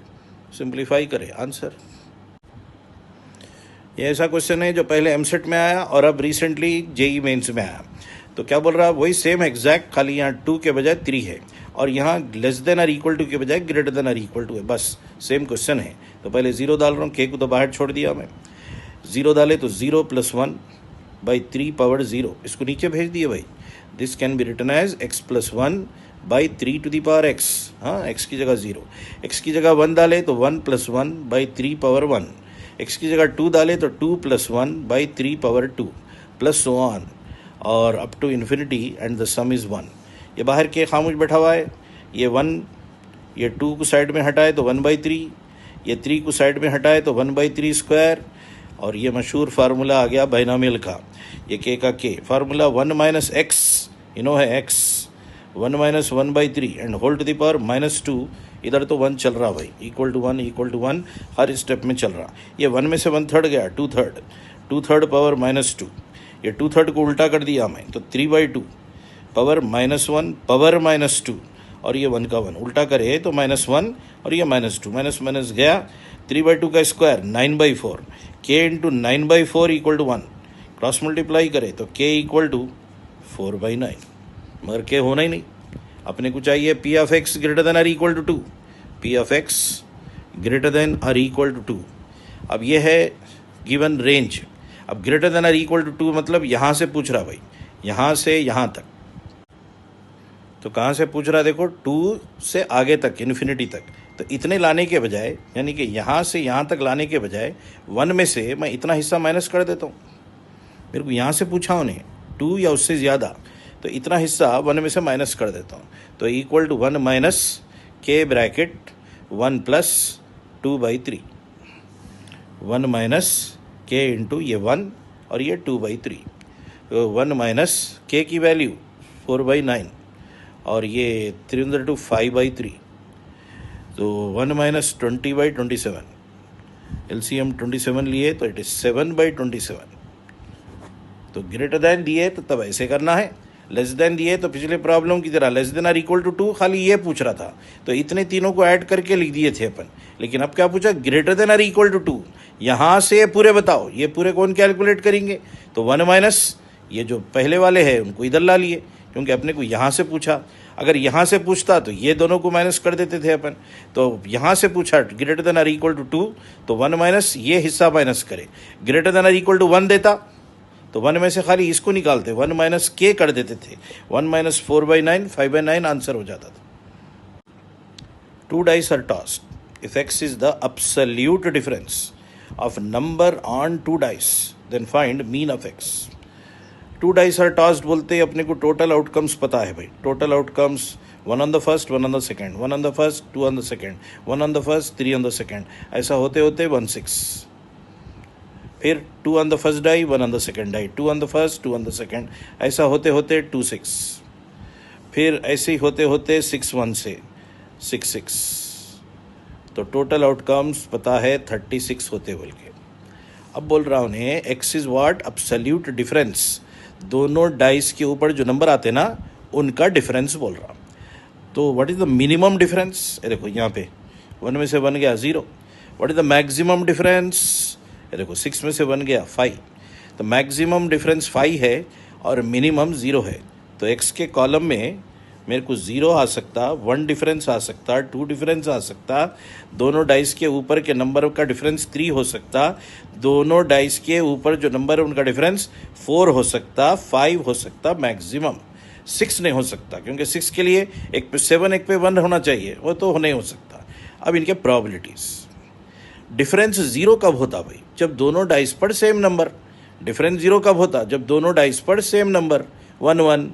सिंप्लीफाई करें, आंसर। ये ऐसा क्वेश्चन है जो पहले एमसेट में आया और अब रिसेंटली जेई मेंस में आया। तो क्या बोल रहा है, वही सेम एग्जैक्ट, खाली यहाँ 2 के बजाय 3 है, और यहाँ लेस देन और इक्वल टू के बजाय ग्रेटर देन और इक्वल टू है, बस सेम क्वेश्चन है। तो पहले 0 डाल रहा हूँ, k को तो बाहर छोड़ दिया मैं, 0 डाले तो 0 + 1 by 3 पावर 0, इसको नीचे भेज दिए भाई। This can be written as x + 1 by 3 to the power x। हाँ, x की जगह 0, x की जगह 1 डाले तो 1 + 1 by 3 पावर 1, x की जगह 2 डाले तो 2 + 1 by 3 power 2 plus so on और up to infinity and the sum is 1। ये बाहर के खामोश बैठा हुआ है, ये 1, ये 2 को साइड में हटाए तो 1/3, ये 3 को साइड में हटाए तो 1/3 स्क्वायर, और ये मशहूर फार्मूला आ गया बाइनोमियल का, ये k का k, फार्मूला 1 - x, है x, 1 - 1/3 and whole to the power -2 इधर तो 1 चल रहा भाई, इक्वल टू वन हर स्टेप में चल रहा। ये 1 में से 1/3 गया, 2/3 पावर -2, ये 2/3 को उल्टा कर दिया मैं तो 3/2 पावर -1 पावर -2, और ये 1 का 1 उल्टा करे तो -1 और ये -2, माइनस गया। 3/2 का square 9/4, k into 9/4 equal to 1, cross multiply करे तो k इक्वल टू 4/9, मगर k होना ही नहीं। अपने को चाहिए p of x greater than or equal to 2, p of x greater than or equal to 2। अब ये है गिवन रेंज। अब greater than or equal to 2 मतलब यहाँ से पूछ रहा भाई, यहाँ से यहाँ तक। तो कहाँ से पूछ रहा है देखो, 2 से आगे तक, इन्फिनिटी तक। तो इतने लाने के बजाय, यानी कि यहाँ से यहाँ तक लाने के बजाय 1 में से मैं इतना हिस्सा माइनस कर देता हूँ। मेरे को यहाँ से पूछा उन्हें 2 या उससे ज़्यादा, तो इतना हिस्सा 1 में से माइनस कर देता हूँ। तो equal to 1 minus k bracket 1 plus 2/3, 1 minus k into ये 1 और ये 2/3, तो 1 माइनस k की वैल्यू 4/9 और ये 3 × 5/3, तो 1 माइनस 20/27, LCM 27 लिए तो इट इज़ 7/27। तो ग्रेटर देन दिए तो तब ऐसे करना है, लेस देन दिए तो पिछले प्रॉब्लम की तरह less than or equal to 2, खाली ये पूछ रहा था तो इतने तीनों को ऐड करके लिख दिए थे अपन। लेकिन अब क्या पूछा, greater than or equal to 2, यहाँ से पूरे बताओ, ये पूरे कौन कैलकुलेट करेंगे। तो 1 माइनस ये जो पहले वाले हैं उनको इधर ला लिए, क्योंकि अपने को यहाँ से पूछा। अगर यहाँ से पूछता तो ये दोनों को माइनस कर देते थे अपन। तो यहाँ से पूछा greater than or equal to 2, तो 1 माइनस ये हिस्सा माइनस करे, greater than or equal to 1 देता तो 1 में से खाली इसको निकालते, 1 माइनस k कर देते थे, 1 माइनस 4/9 5/9 आंसर हो जाता था। 2 dice are tossed. If x is the absolute difference of number on 2 dice, then find mean of x. 2 dice are tossed बोलते ही अपने को टोटल आउटकम्स पता है भाई। Total outcomes 1 on the first, 1 on the second, 1 on the first, 2 on the second, 1 on the first, 3 on the second, ऐसा होते होते 1/6। फिर 2 on the first die, 1 on the second die, 2 on the first, 2 on the second, ऐसा होते होते 2/6। फिर ऐसे ही होते होते 6/1 से 6/6। तो टोटल आउटकम्स पता है 36 होते बोल के। अब बोल रहा उन्हें x is what, absolute difference, दोनों डाइस के ऊपर जो नंबर आते ना उनका डिफरेंस बोल रहा। तो what is the minimum difference, देखो यहाँ पे 1 में से 1 गया 0। What is the maximum difference, देखो 6 में से 1 गया 5। तो मैक्सिमम डिफरेंस 5 है और मिनिमम 0 है। तो x के कॉलम में मेरे को 0 आ सकता, 1 डिफरेंस आ सकता, 2 डिफरेंस आ सकता, दोनों डाइस के ऊपर के नंबर का डिफरेंस 3 हो सकता, दोनों डाइस के ऊपर जो नंबर है उनका डिफरेंस 4 हो सकता, 5 हो सकता, मैक्सिमम 6 नहीं हो सकता, क्योंकि 6 के लिए एक पे 7 एक पे 1 होना चाहिए, वो तो नहीं हो सकता। अब इनके प्रोबेबिलिटीज़, डिफरेंस 0 कब होता भाई, जब दोनों डाइस पर सेम नंबर। डिफरेंस 0 कब होता, जब दोनों डाइस पर सेम नंबर 1 1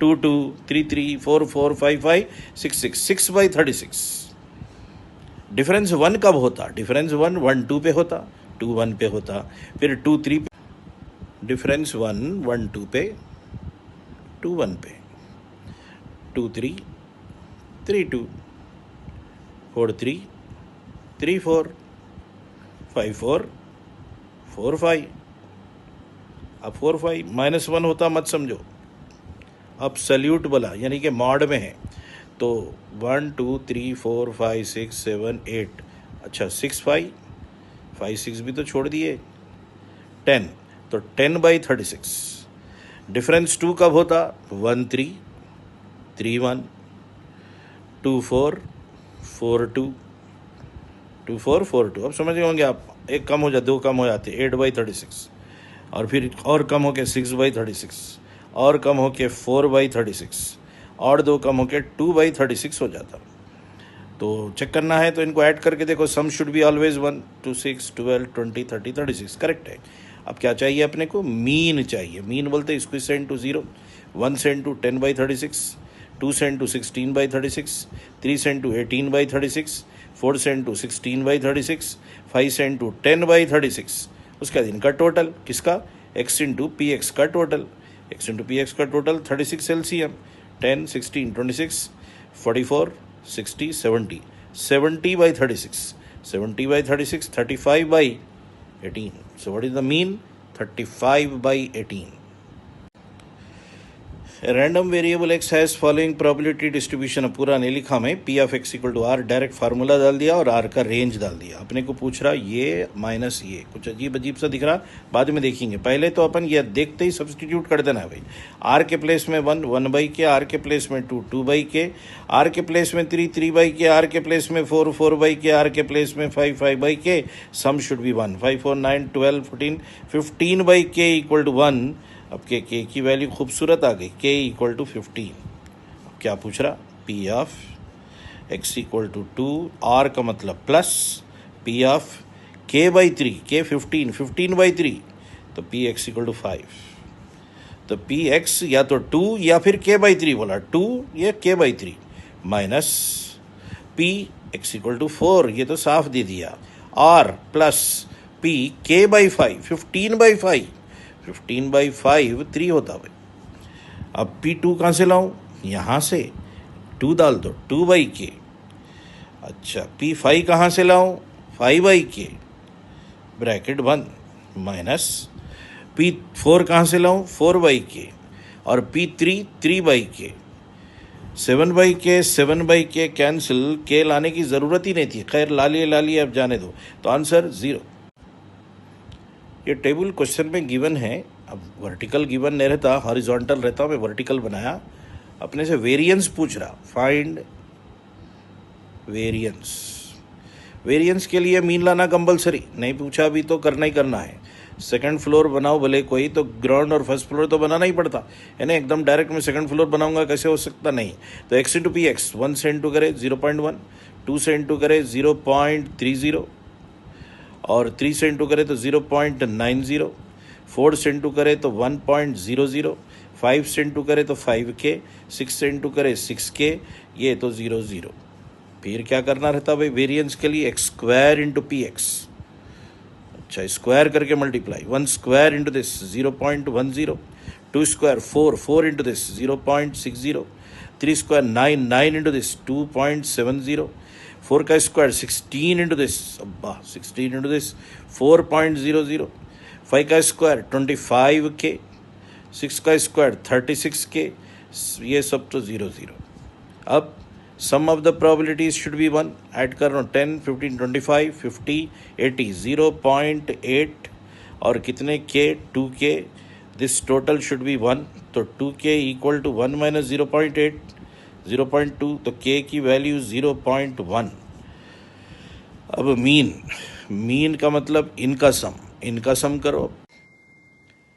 2 2 3 3 4 4 5 5 6 6 6/36। डिफरेंस 1 कब होता, डिफरेंस 1 1 2 पे होता, 2 1 पे होता, फिर 2 3 पे। डिफरेंस 1 1 2 पे, 2 1 पे, 2 3 3 2, 4 3 3 4, 5 4 4 5। अब 4 5 -1 होता मत समझो, अब सल्यूट बोला यानी कि मॉड में है। तो 1 2 3 4 5 6 7 8, अच्छा 6 5 5 6 भी तो छोड़ दिए, 10, तो 10/36। डिफरेंस 2 कब होता, 1 3 3 1 2 4 4 2 2 4 4 2। अब समझ गए होंगे आप, एक कम हो जाते, 2 कम हो जाते, 8/36, और फिर और कम हो के 6/36, और कम हो के 4/36, और 2 कम हो के 2/36 हो जाता। तो चेक करना है तो इनको ऐड करके देखो, सम शुड बी ऑलवेज 1 2 6 12 20 30 36, करेक्ट है। अब क्या चाहिए अपने को, मीन चाहिए। मीन बोलते हैं इसको send to 0, 1 send to 10/36, 2 send to 16/36, 3 send to 18/36, 4 send to 16/36, 5 send to 10/36। उसका दिन का टोटल किसका, x इंटू पी एक्स का total, x into P x का total 36 LCM, 10 16 26 44 60 70, 70/36. 70/36, 35/18. So what is the mean? 35/18. A random variable x has following probability distribution. अब पूरा नहीं लिखा मैं, p of x equal to r, direct formula डाल दिया और r का रेंज डाल दिया. अपने को पूछ रहा ये माइनस ये, कुछ अजीब अजीब सा दिख रहा, बाद में देखेंगे. पहले तो अपन ये देखते ही सब्सटीट्यूट कर देना है भाई. r के प्लेस में 1, 1/k, r के प्लेस में 2, 2/k, r के प्लेस में 3, 3/k, r के प्लेस में 4, 4/k, r के प्लेस में 5, 5/k. Sum should be 1. 5, 4, 9, 12, 14, 15/k equal to 1. अब के की वैल्यू खूबसूरत आ गई, k इक्वल टू 15. अब क्या पूछ रहा? p of x equal to 2, r का मतलब plus p of k/3, k 15, 15/3, तो p x इक्वल टू 5. तो p x या तो 2 या फिर k/3 बोला, 2 या k/3 minus p x equal to 4, ये तो साफ दे दिया, r प्लस p k/5, 15/5, 15/5 3 होता भाई. अब P2 कहाँ से लाऊं? यहाँ से 2 डाल दो, 2/k. अच्छा, P5 कहाँ से लाऊं? 5/k, ब्रैकेट बंद, माइनस P4 कहाँ से लाऊं? 4/k, और P3 3/k. 7/k, 7/k cancel, k लाने की ज़रूरत ही नहीं थी. खैर ला लिए, अब जाने दो. तो आंसर 0. ये टेबल क्वेश्चन में गिवन है. अब वर्टिकल गिवन नहीं रहता, हॉरिजॉन्टल रहता, मैं वर्टिकल बनाया. अपने से वेरिएंस पूछ रहा, फाइंड वेरिएंस. वेरिएंस के लिए मीन लाना कंपलसरी नहीं, पूछा अभी तो करना ही करना है. सेकंड फ्लोर बनाओ भले कोई, तो ग्राउंड और फर्स्ट फ्लोर तो बनाना ही पड़ता है ना. एकदम डायरेक्ट में सेकंड फ्लोर बनाऊंगा कैसे हो सकता? नहीं. तो x इंटू पी एक्स, 1 से इंटू करे 0.1, 2 से इंटू करे 0.30, और 3 से इंटू करे तो 0.90, 4 से इंटू करे तो 1.00, 5 से इंटू करे तो 5k, 6 से इंटू करे 6k, ये तो 0, 0. फिर क्या करना रहता भाई वेरिएंस के लिए? x square into P x. अच्छा, स्क्वायर करके multiply. 1 square into this 0.10, 2 square 4, 4 into this 0.60, 3 square 9, 9 into this 2.70, 4 का स्क्वायर 16 इंटू दिस, अब्बा 16 इंटू दिस 4.00, 5 का स्क्वायर 25k, 6 का स्क्वायर 36k, ये सब तो 0, 0. अब sum of the probabilities should be 1. Add कर रहा हूँ 10, 15, 25, 50, 80, 0.8 और कितने k? 2k. This total should be 1. तो 2k इक्वल टू 1 माइनस 0.8, 0.2, तो k की वैल्यू 0.1. अब मीन का मतलब इनका सम करो.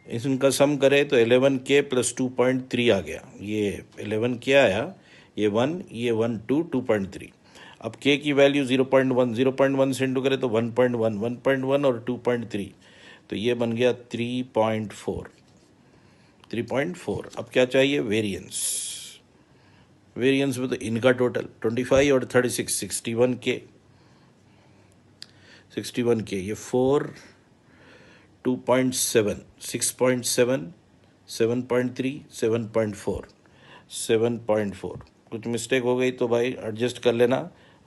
इनका सम करे तो 11k प्लस 2.3 आ गया. ये 11k आया, ये 1, ये 1, 2, 2.3. अब k की वैल्यू 0.1, 0.1 से इंटू करे तो 1.1, 1.1 और 2.3, तो ये बन गया 3.4, 3.4. अब क्या चाहिए? वेरिएंस. वेरिएंस में तो इनका टोटल 25 और 36, 61k, 61k, ये 4, 2.7, 6.7, 7.3, 7.4, 7.4. कुछ मिस्टेक हो गई तो भाई एडजस्ट कर लेना.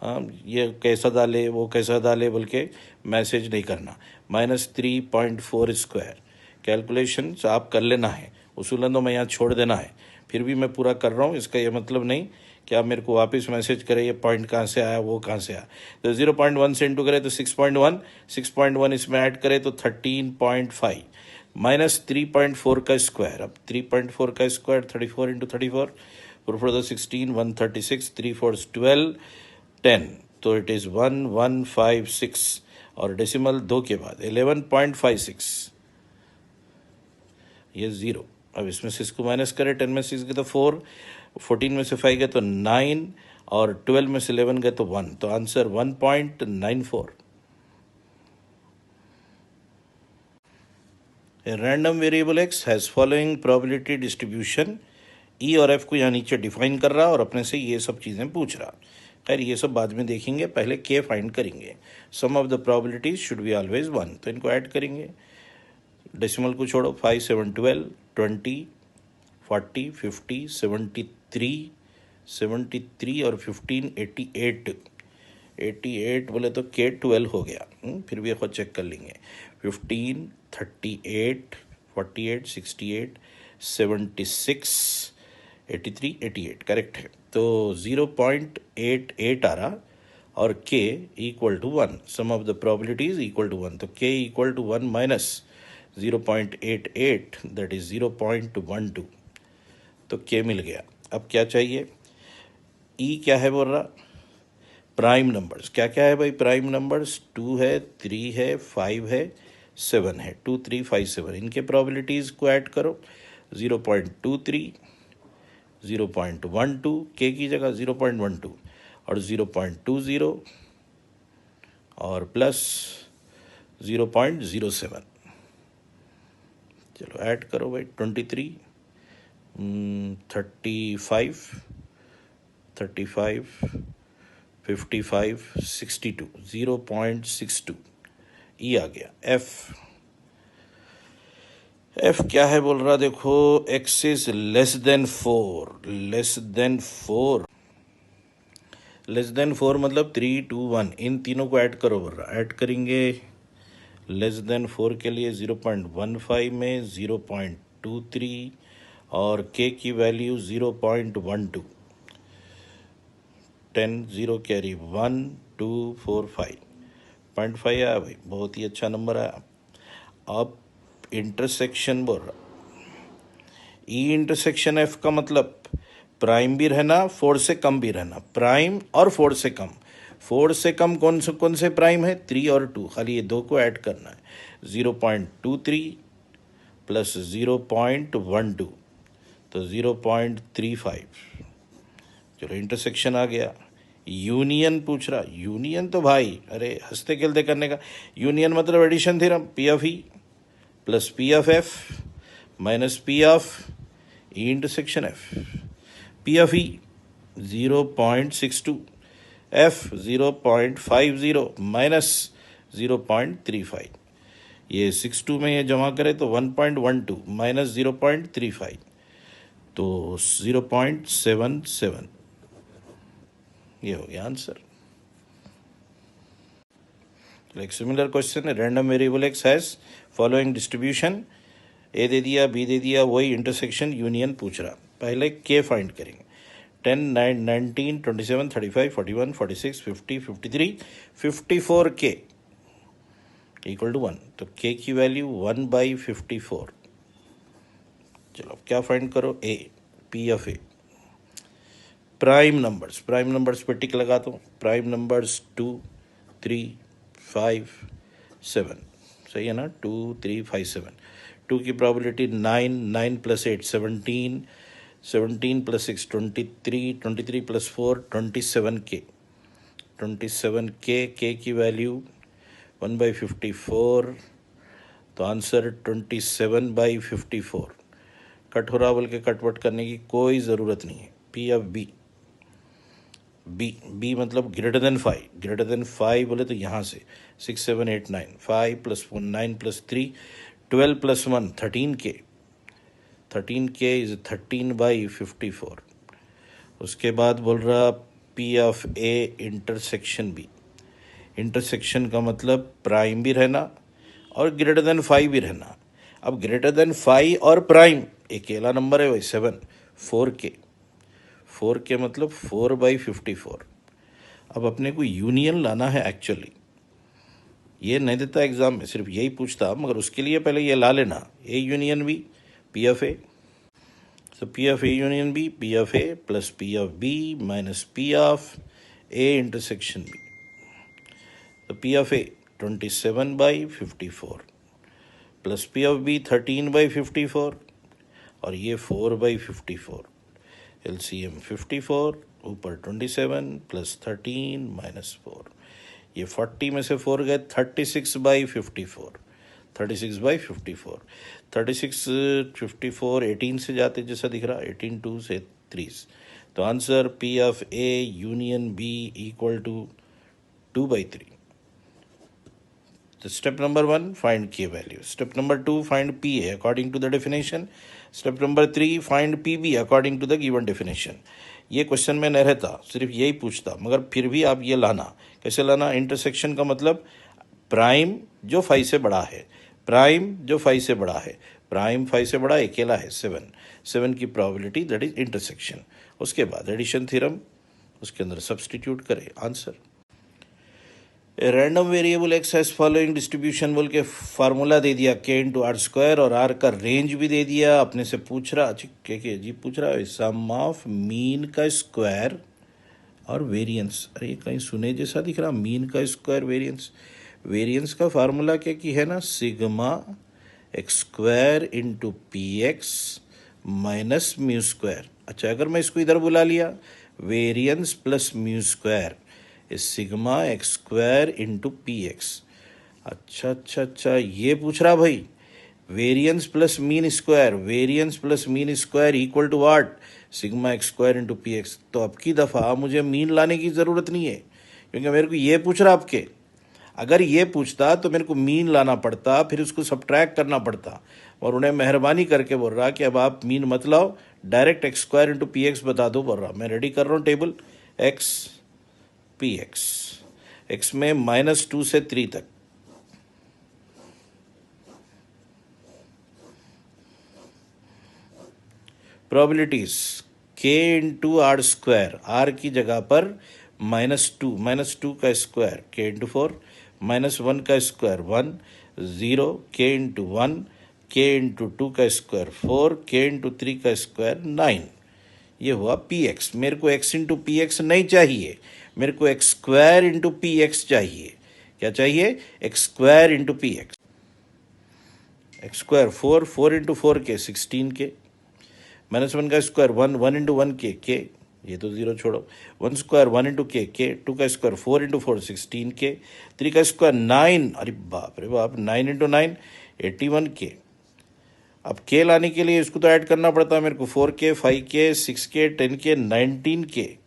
हाँ, ये कैसा डाले वो कैसा डाले बोल के मैसेज नहीं करना. -3.4 स्क्वायर कैलकुलेशन आप कर लेना है. उसूलन तो मैं यहाँ छोड़ देना है, फिर भी मैं पूरा कर रहा हूँ. इसका ये मतलब नहीं कि आप मेरे को वापस मैसेज करें ये पॉइंट कहाँ से आया वो कहाँ से आया. तो 0.1 से इंटू करें तो 6.1, 6.1 इसमें ऐड करें तो 13.5, माइनस 3.4 का स्क्वायर. अब 3.4 का स्क्वायर 34 इंटू 34, 4 4 16, 136, 3 4 12, 10, तो इट इज़ 1156 और डेसिमल 2 के बाद 11.56, ये 0. अब इसमें से इसको माइनस करें, 10 में से 6 गए तो 4, 14 में से 5 गए तो 9 और 12 में से 11 गए तो 1, तो answer 1.94. A random variable x has following probability distribution. E और F को यहाँ नीचे डिफाइन कर रहा और अपने से ये सब चीज़ें पूछ रहा. खैर ये सब बाद में देखेंगे, पहले k फाइंड करेंगे. Sum of the probabilities should be always 1, तो इनको ऐड करेंगे. डेसिमल को छोड़ो, 5 7 12, 20, 40, 50, 73 और 15 88. 88 बोले तो के 12 हो गया। फिर भी खुद चेक कर लेंगे। 15, 38, 48, 68, 76, 83, 88 करेक्ट है। तो 0.88 आ रहा और k equal to 1, sum of the probabilities equal to 1, तो k equal to 1 minus 0.88 that is 0.12, तो k मिल गया। अब क्या चाहिए, e क्या है बोल रहा, प्राइम नंबर्स। क्या क्या है भाई प्राइम नंबर्स, 2 है, 3 है, 5 है, 7 है, 2, 3, 5, 7, इनके प्रोबेबिलिटीज़ को ऐड करो। 0.23, 0.12, के की जगह 0.12 और 0.20 और प्लस 0.07। चलो ऐड करो भाई, 23, 35, 35, 55, 62, 0.62, ई आ गया। एफ क्या है बोल रहा, देखो x is less than 4, less than 4, less than 4 मतलब 3, 2, 1, इन तीनों को ऐड करो बोल रहा। ऐड करेंगे लेस देन 4 के लिए 0.15 में 0.23 और के की वैल्यू 0.12, 10, 0 कैरी 1, 2, 4, 5, 0.5 आया भाई, बहुत ही अच्छा नंबर आया। अब इंटरसेक्शन बोल रहा, ई इंटरसेक्शन एफ का मतलब प्राइम भी रहना, 4 से कम भी रहना, प्राइम और 4 से कम। 4 से कम कौन से प्राइम है, 3 और 2, खाली ये दो को ऐड करना है। 0.23 प्लस 0.12 तो 0.35। चलो इंटरसेक्शन आ गया। यूनियन पूछ रहा, यूनियन तो भाई अरे हंसते खेलते करने का। यूनियन मतलब addition theorem, P of E plus P of F minus P of E intersection F. P of E 0.62, F 0.50 minus 0.35, ये 62 में ये जमा करें तो 1.12 माइनस 0.35 तो 0.77, ये हो गया आंसर। एक सिमिलर क्वेश्चन है, random variable X has following distribution, A दे दिया, बी दे दिया, वही इंटरसेक्शन यूनियन पूछ रहा। पहले के फाइंड करेंगे। 10, 9, 19, 27, 35, 41, 46, 50, 53, 54 के इक्वल टू 1, तो के की वैल्यू 1/54। चलो क्या फाइंड करो, A, P of A. Prime numbers पे टिक लगा दो। प्राइम नंबर्स 2, 3, 5, 7, सही है ना, 2, 3, 5, 7। 2 की प्रोबेबिलिटी 9, 9 प्लस 8 17, 17 प्लस 6 23, 23 प्लस 4 27 के, 27 के की वैल्यू 1/54, तो आंसर 27/54। कट हो रहा बोल के कटवट करने की कोई ज़रूरत नहीं है। पी ऑफ बी, बी मतलब ग्रेटर देन 5, ग्रेटर देन 5 बोले तो यहाँ से 6, 7, 8, 9, 5 प्लस 1 9 प्लस 3 12 प्लस 1 13 के, 13 के इज 13/54। उसके बाद बोल रहा P of A intersection B. Intersection का मतलब प्राइम भी रहना और ग्रेटर देन 5 भी रहना। अब ग्रेटर देन 5 और प्राइम अकेला नंबर है भाई 7, 4 के मतलब 4/54। अब अपने को यूनियन लाना है एक्चुअली, ये नहीं देता एग्जाम में, सिर्फ यही पूछता, मगर उसके लिए पहले ये ला लेना, A union B, P of A. So P of A union B, P of A plus P of B minus P of A intersection B. So P of A 27/54 plus P of B 13/54 और ये 4/54। LCM 54, ऊपर 27 plus 13 minus 4, ये 40 में से 4 गए, 36/54, 36/54, 36, 54, 18 से जाते जैसा दिख रहा, 18 2 से 3, तो answer P of A union B equal to 2/3। तो स्टेप नंबर 1 फाइंड के value, step number 2 find P A according to the definition, step number 3 find P B according to the given definition. ये question में न रहता, सिर्फ यही पूछता, मगर फिर भी आप ये लाना। कैसे लाना? इंटरसेक्शन का मतलब प्राइम जो 5 से बड़ा है, प्राइम जो 5 से बड़ा है, प्राइम 5 से बड़ा अकेला है 7 की प्रोबेबिलिटी, दैट इज इंटरसेक्शन। उसके बाद एडिशन थ्योरम, उसके अंदर सब्सटीट्यूट करें answer. Random variable X has following distribution बोल के फार्मूला दे दिया k इंटू आर स्क्वायर, और आर का रेंज भी दे दिया। अपने से पूछ रहा के जी पूछ रहा है सम ऑफ मीन का स्क्वायर और वेरिएंस। अरे ये कहीं सुने जैसा दिख रहा, मीन का स्क्वायर वेरिएंस। वेरिएंस का फार्मूला क्या की है ना, sigma X square into P x minus mu square. अच्छा, अगर मैं इसको इधर बुला लिया, variance plus mu square is sigma X square into P x. अच्छा, ये पूछ रहा भाई, variance plus mean square, variance plus mean square equal to what? Sigma X square into P X. तो अब की दफ़ा मुझे मीन लाने की ज़रूरत नहीं है, क्योंकि मेरे को ये पूछ रहा आपके। अगर ये पूछता तो मेरे को मीन लाना पड़ता, फिर उसको सब्ट्रैक्ट करना पड़ता, और उन्हें मेहरबानी करके बोल रहा कि अब आप मीन मत लाओ, direct X square into P X बता दो बोल रहा। मैं रेडी कर रहा हूँ table, X P X, X में -2 से 3 तक, probabilities k into R square, R की जगह पर -2 का स्क्वायर k इंटू 4, -1 का square 1, 0 k into 1, k into 2 का स्क्वायर 4, k इंटू 3 का स्क्वायर 9। ये हुआ पी एक्स। मेरे को x इंटू पी एक्स नहीं चाहिए, मेरे को x square into P x चाहिए। क्या चाहिए? X square into P X. X square 4 into 4 के 16 के, -1 का स्क्वायर 1 इंटू 1 के, ये तो 0 छोड़ो, 1 स्क्वायर 1 इंटू के, 2 का स्क्वायर 4 इंटू 4 16 के, 3 का स्क्वायर 9, अरे बाप रे बाप, 9 इंटू 9 81 के। अब के लाने के लिए इसको तो ऐड करना पड़ता है मेरे को, 4 के, 5 के, 6 के, 10 के, 19 के,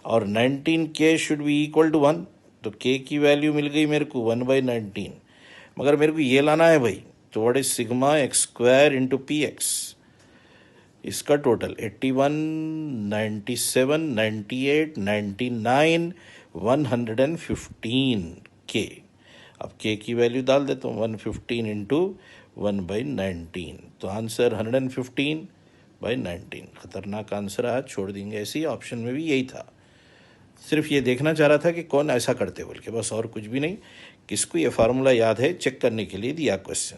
और 19 के शुड बी इक्वल टू 1। तो के की वैल्यू मिल गई मेरे को 1/19, मगर मेरे को ये लाना है भाई, तो what is sigma X square into P x. इसका टोटल 81, 97, 98, 99, 115 के। अब के की वैल्यू डाल देता हूँ, 115 इंटू 1/19, तो आंसर 115/19। खतरनाक आंसर आज छोड़ देंगे ऐसे ही, ऑप्शन में भी यही था। सिर्फ ये देखना चाह रहा था कि कौन ऐसा करते बोल के, बस, और कुछ भी नहीं। किसको ये फार्मूला याद है चेक करने के लिए दिया क्वेश्चन।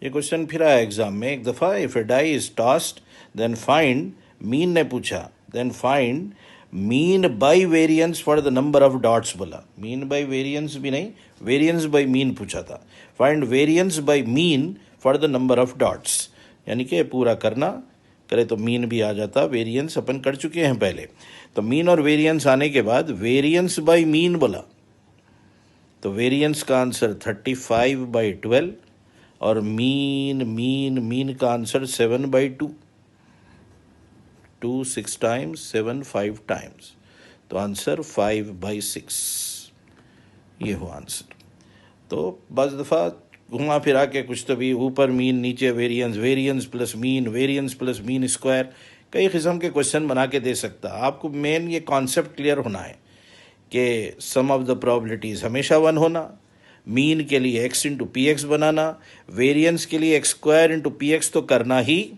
ये क्वेश्चन फिर आया एग्जाम में एक दफ़ा, if a die is tossed then find, mean ने पूछा, then find mean by variance for the number of dots बोला। मीन बाई वेरिएंस भी नहीं, वेरिएंस बाई मीन पूछा था। Find variance by mean for the number of dots, यानी कि पूरा करना, करे तो मीन भी आ जाता, वेरिएंस अपन कर चुके हैं पहले। तो मीन और वेरिएंस आने के बाद वेरिएंस बाई मीन बोला, तो वेरिएंस का आंसर 35/12, और मीन का आंसर 7/2, 2 6 टाइम्स, 7 5 टाइम्स, तो आंसर 5/6। ये हुआ आंसर। तो बस दफ़ा घुमा फिरा के कुछ तो भी, ऊपर मीन नीचे variance, variance plus mean, variance plus mean square, कई किस्म के क्वेश्चन बना के दे सकता। आपको मेन ये कॉन्सेप्ट क्लियर होना है कि सम ऑफ द प्रोबेबिलिटीज़ हमेशा 1 होना, मीन के लिए एक्स इंटू पी एक्स बनाना, वेरिएंस के लिए x square into P X तो करना ही,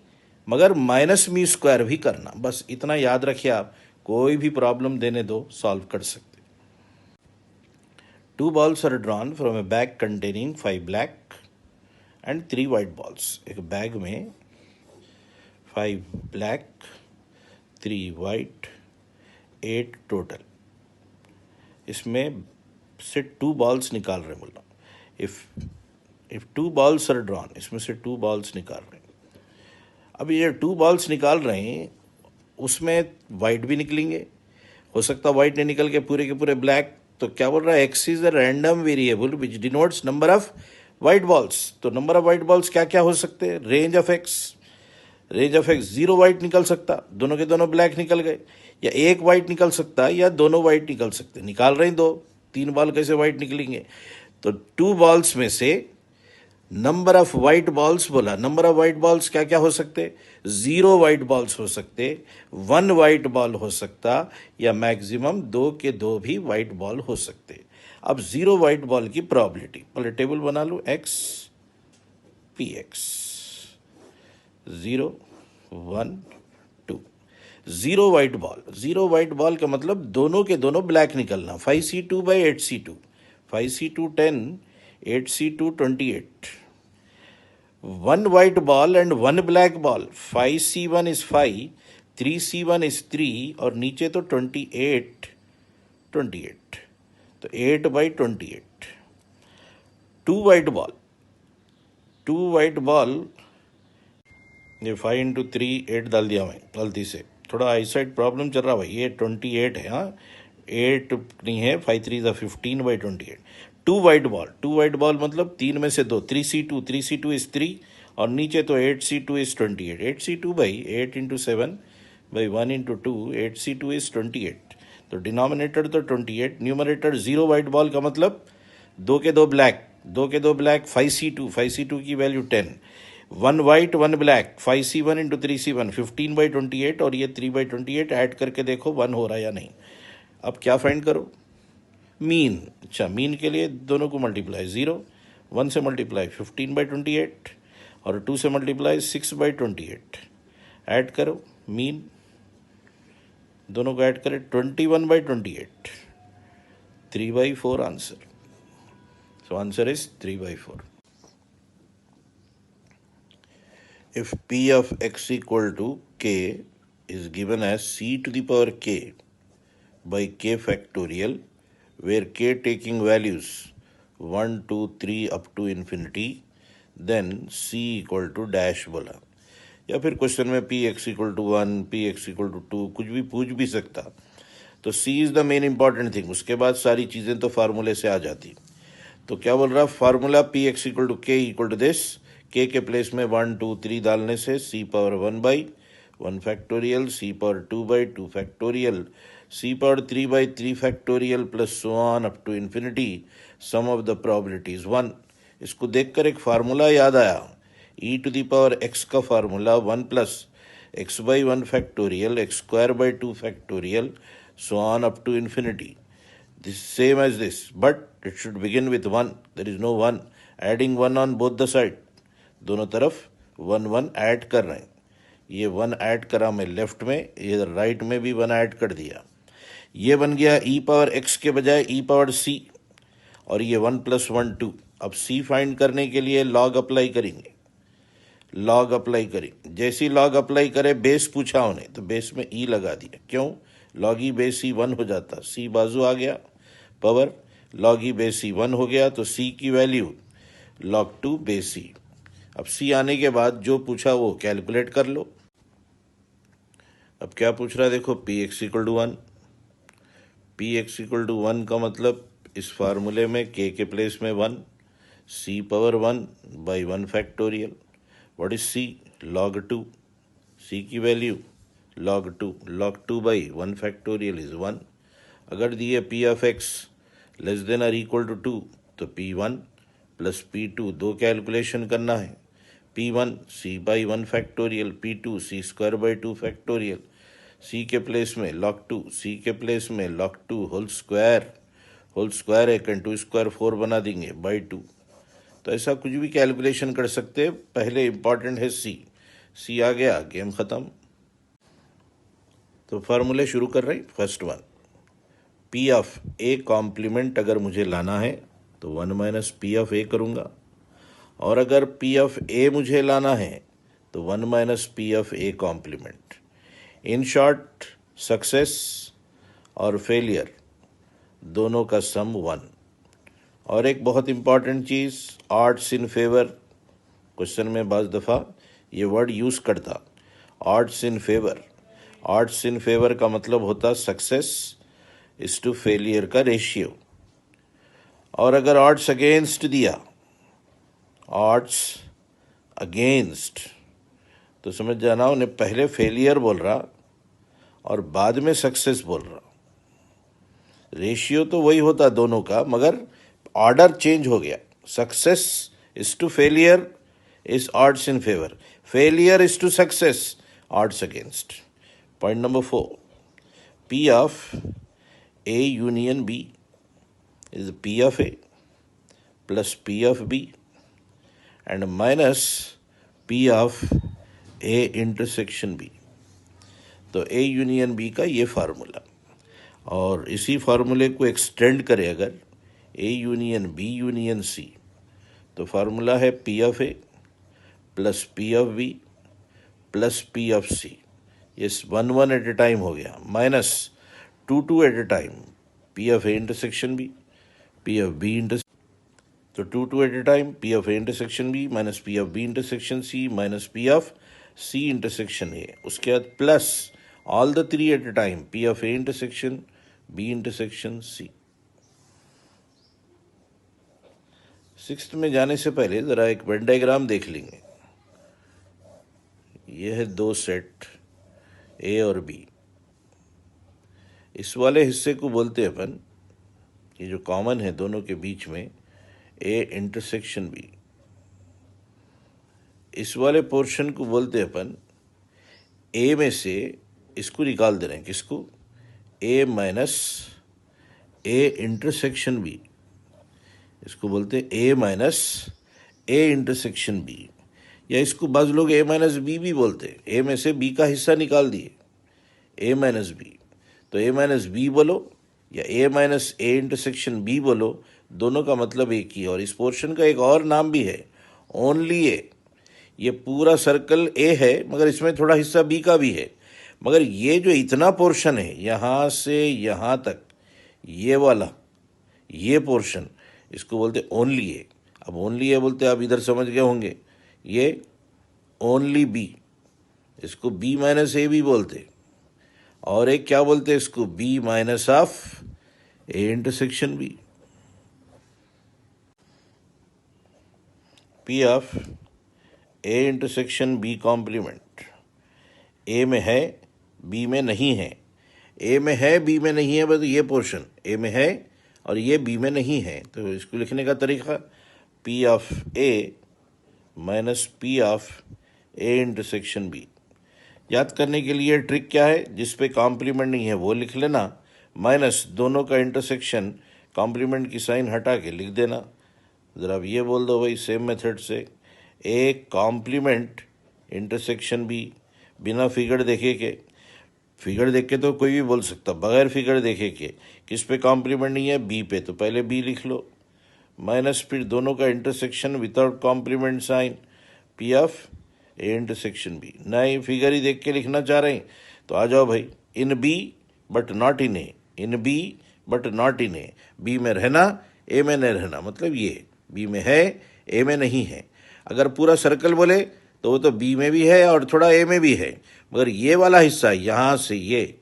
मगर माइनस मी स्क्वायर भी करना। बस इतना याद रखिए आप, कोई भी प्रॉब्लम देने दो सॉल्व कर सकते। 2 balls are drawn from a bag containing 5 black and 3 white balls। एक बैग में 5 ब्लैक, 3 वाइट, 8 टोटल। इसमें से 2 balls निकाल रहे हैं बोला। इफ 2 balls are drawn, इसमें से 2 balls निकाल रहे हैं। अब ये 2 balls निकाल रहे हैं, उसमें वाइट भी निकलेंगे, हो सकता वाइट नहीं निकल के पूरे ब्लैक। तो क्या बोल रहा है, x is the random variable which denotes number of white balls. तो नंबर ऑफ वाइट बॉल्स क्या क्या हो सकते हैं, रेंज ऑफ एक्स 0 वाइट निकल सकता, दोनों के दोनों ब्लैक निकल गए, या एक वाइट निकल सकता है, या दोनों वाइट निकल सकते। निकाल रहे हैं 2, 3 बॉल कैसे वाइट निकलेंगे। तो 2 बॉल्स में से नंबर ऑफ वाइट बॉल्स बोला, नंबर ऑफ वाइट बॉल्स क्या क्या हो सकते, 0 वाइट बॉल्स हो सकते, 1 वाइट बॉल हो सकता, या मैक्सिमम 2 के 2 भी वाइट बॉल हो सकते। अब 0 वाइट बॉल की प्रोबेबिलिटी, पहले टेबल बना लो, X P X 0 1 2। 0 white ball, 0 white ball का मतलब दोनों के दोनों ब्लैक निकलना, 5c2 by 8c2, 5c2 10, 8c2 28। 1 white ball and 1 black ball, 5c1 is 5, 3c1 is 3 और नीचे तो 28, 28 तो 8 by 28। 2 white ball, 2 white ball, ये 5 इंटू 3 8 डाल दिया मैं गलती से, थोड़ा आईसाइट प्रॉब्लम चल रहा भाई। ये 28 है, हाँ 8 नहीं है, 5 3 ज़ा 15 by 28। 2 white ball, 2 white ball मतलब 3 में से 2, 3c2, 3c2 इज 3 और नीचे तो 8c2 is 28, 8c2 by 8 into 7 by 1 into 2, 8c2 is 28। तो डिनोमिनेटर तो 28, न्यूमरेटर 0 वाइट बॉल का मतलब 2 के 2 ब्लैक, 2 के 2 ब्लैक, 5c2, 5c2 की value 10, 1 white 1 black, 5c1 into 3c1, 15 by 28 और ये 3 बाई 28 ऐड करके देखो 1 हो रहा है या नहीं। अब क्या फाइंड करो, मीन। अच्छा, मीन के लिए दोनों को मल्टीप्लाई, 0 1 से मल्टीप्लाई 15 बाई 28 और 2 से मल्टीप्लाई 6 बाई 28, ऐड करो मीन, दोनों को ऐड करें 21 by 28, 3 by 4 answer. So answer is 3 by 4। If p of x equal to k is given as c to the power k by k factorial, where k taking values 1 2 3 up to infinity, then c equal to dash बोला, या फिर question में p x equal to 1, p x equal to 2 कुछ भी पूछ भी सकता। तो c is the main important thing, उसके बाद सारी चीज़ें तो फार्मूले से आ जाती। तो क्या बोल रहा, formula P X equal to के equal to this, K place में 1 2 3 डालने से C power 1 by 1 factorial, C power 2 by 2 factorial, C power 3 by 3 factorial plus so on up to infinity, sum of the probabilities 1। इसको देखकर एक formula याद आया, E to the power X का formula 1 plus X by 1 factorial, x square by 2 factorial, so on up to infinity. This same as this, but it should begin with 1. There is no 1. Adding 1 on both the side. दोनों तरफ 1 1 add कर रहे हैं। ये 1 add करा मैं left में, ये राइट में भी 1 ऐड कर दिया। ये बन गया e पावर x के बजाय e पावर c, और ये 1 प्लस 1 2। अब c फाइंड करने के लिए लॉग अप्लाई करेंगे, लॉग अप्लाई करेंगे। जैसे ही लॉग अप्लाई करे, बेस पूछा उन्हें तो बेस में e लगा दिया, क्यों, लॉग ई बेस ई 1 हो जाता, c बाजू आ गया, पावर लॉग ई बेस ई 1 हो गया, तो c की वैल्यू लॉग 2 बेस ई। अब c आने के बाद जो पूछा वो कैलकुलेट कर लो। अब क्या पूछ रहा है देखो, P X equal to 1, P X equal to 1 का मतलब इस फार्मूले में के प्लेस में 1, c power 1 by 1 factorial, what is c, log 2, c की value log 2, log 2 by 1 factorial is 1। अगर दिए p of x less than और इक्वल टू 2, तो p1 प्लस p2 दो कैलकुलेशन करना है, p1 c by 1 factorial, p2 c square by 2 factorial, c के place में लॉग 2, c के प्लेस में log 2 whole square 1 and 2 square 4 बना देंगे बाई 2। तो ऐसा कुछ भी कैलकुलेशन कर सकते हैं, पहले इंपॉर्टेंट है c आ गया, गेम ख़त्म। तो फार्मूले शुरू कर रहे हैं। First one, P of A complement अगर मुझे लाना है तो 1 माइनस पी ऑफ ए करूँगा, और अगर पी ऑफ ए मुझे लाना है तो 1 minus P of A complement. In short, success और फेलियर दोनों का सम 1। और एक बहुत इम्पॉर्टेंट चीज़, ऑड्स इन फेवर, क्वेश्चन में बाज़ दफ़ा ये वर्ड यूज़ करता, odds in favour. Odds in favour का मतलब होता सक्सेस इज टू फेलियर का रेशियो। और अगर ऑड्स अगेंस्ट दिया, ऑड्स अगेंस्ट, तो समझ जाना उन्हें पहले फेलियर बोल रहा और बाद में सक्सेस बोल रहा। रेशियो तो वही होता दोनों का, मगर ऑर्डर चेंज हो गया, success is to failure is odds in favor. Failure is to success, odds against. Point number 4. P of A union B is P of A plus P of B and minus P of A intersection B. तो A union B का ये formula, और इसी फार्मूले को extend करें अगर A union B union C, तो फार्मूला है P of A plus P of B plus P of C. ये 1 एट ए टाइम हो गया, minus 2 at a time P of A intersection B, P of B intersection. तो 2 at a time P of A intersection B minus P of B intersection C minus P of C intersection A. उसके बाद plus all the 3 at a time, P of A intersection B intersection C. 6th में जाने से पहले ज़रा एक Venn diagram देख लेंगे. यह है 2 सेट A और B. इस वाले हिस्से को बोलते हैं अपन, ये जो कॉमन है दोनों के बीच में, A इंटरसेक्शन B. इस वाले पोर्शन को बोलते हैं अपन A में से इसको निकाल दे रहे हैं, किसको? A minus A intersection B. इसको बोलते हैं A minus A intersection B, या इसको बाज़ लोग A माइनस B भी बोलते हैं. A में से B का हिस्सा निकाल दिए, A माइनस B. तो A माइनस B बोलो या A minus A intersection B बोलो, दोनों का मतलब एक ही है. और इस पोर्शन का एक और नाम भी है, ओनली A. ये पूरा सर्कल A है, मगर इसमें थोड़ा हिस्सा B का भी है. मगर ये जो इतना पोर्शन है यहाँ से यहाँ तक, ये वाला ये पोर्शन, इसको बोलते ओनली ए. अब ओनली ए बोलते आप इधर समझ गए होंगे, ये ओनली बी, इसको बी माइनस ए भी बोलते. और एक क्या बोलते हैं इसको? B minus of A intersection B. P of A intersection B complement. A में है बी में नहीं है. ए में है बी में नहीं है, बस ये पोर्शन ए में है और ये बी में नहीं है. तो इसको लिखने का तरीका P of A minus P of A intersection B. याद करने के लिए ट्रिक क्या है? जिस पे कॉम्प्लीमेंट नहीं है वो लिख लेना, माइनस दोनों का इंटरसेक्शन, कॉम्प्लीमेंट की साइन हटा के लिख देना. ज़रा अब ये बोल दो भाई सेम मेथड से, ए कॉम्प्लीमेंट इंटरसेक्शन बी, बिना फिगर देखे के. फिगर देख के तो कोई भी बोल सकता, बगैर फिगर देखे के किस पे कॉम्प्लीमेंट नहीं है? बी पे. तो पहले बी लिख लो, माइनस फिर दोनों का intersection without complement sign, P of A intersection B. नहीं फिगर ही देख के लिखना चाह रहे हैं तो आ जाओ भाई, in B but not in A, in B but not in A. B में रहना ए में नहीं रहना, मतलब ये बी में है ए में नहीं है. अगर पूरा सर्कल बोले तो वो तो बी में भी है और थोड़ा ए में भी है, मगर ये वाला हिस्सा यहाँ से ये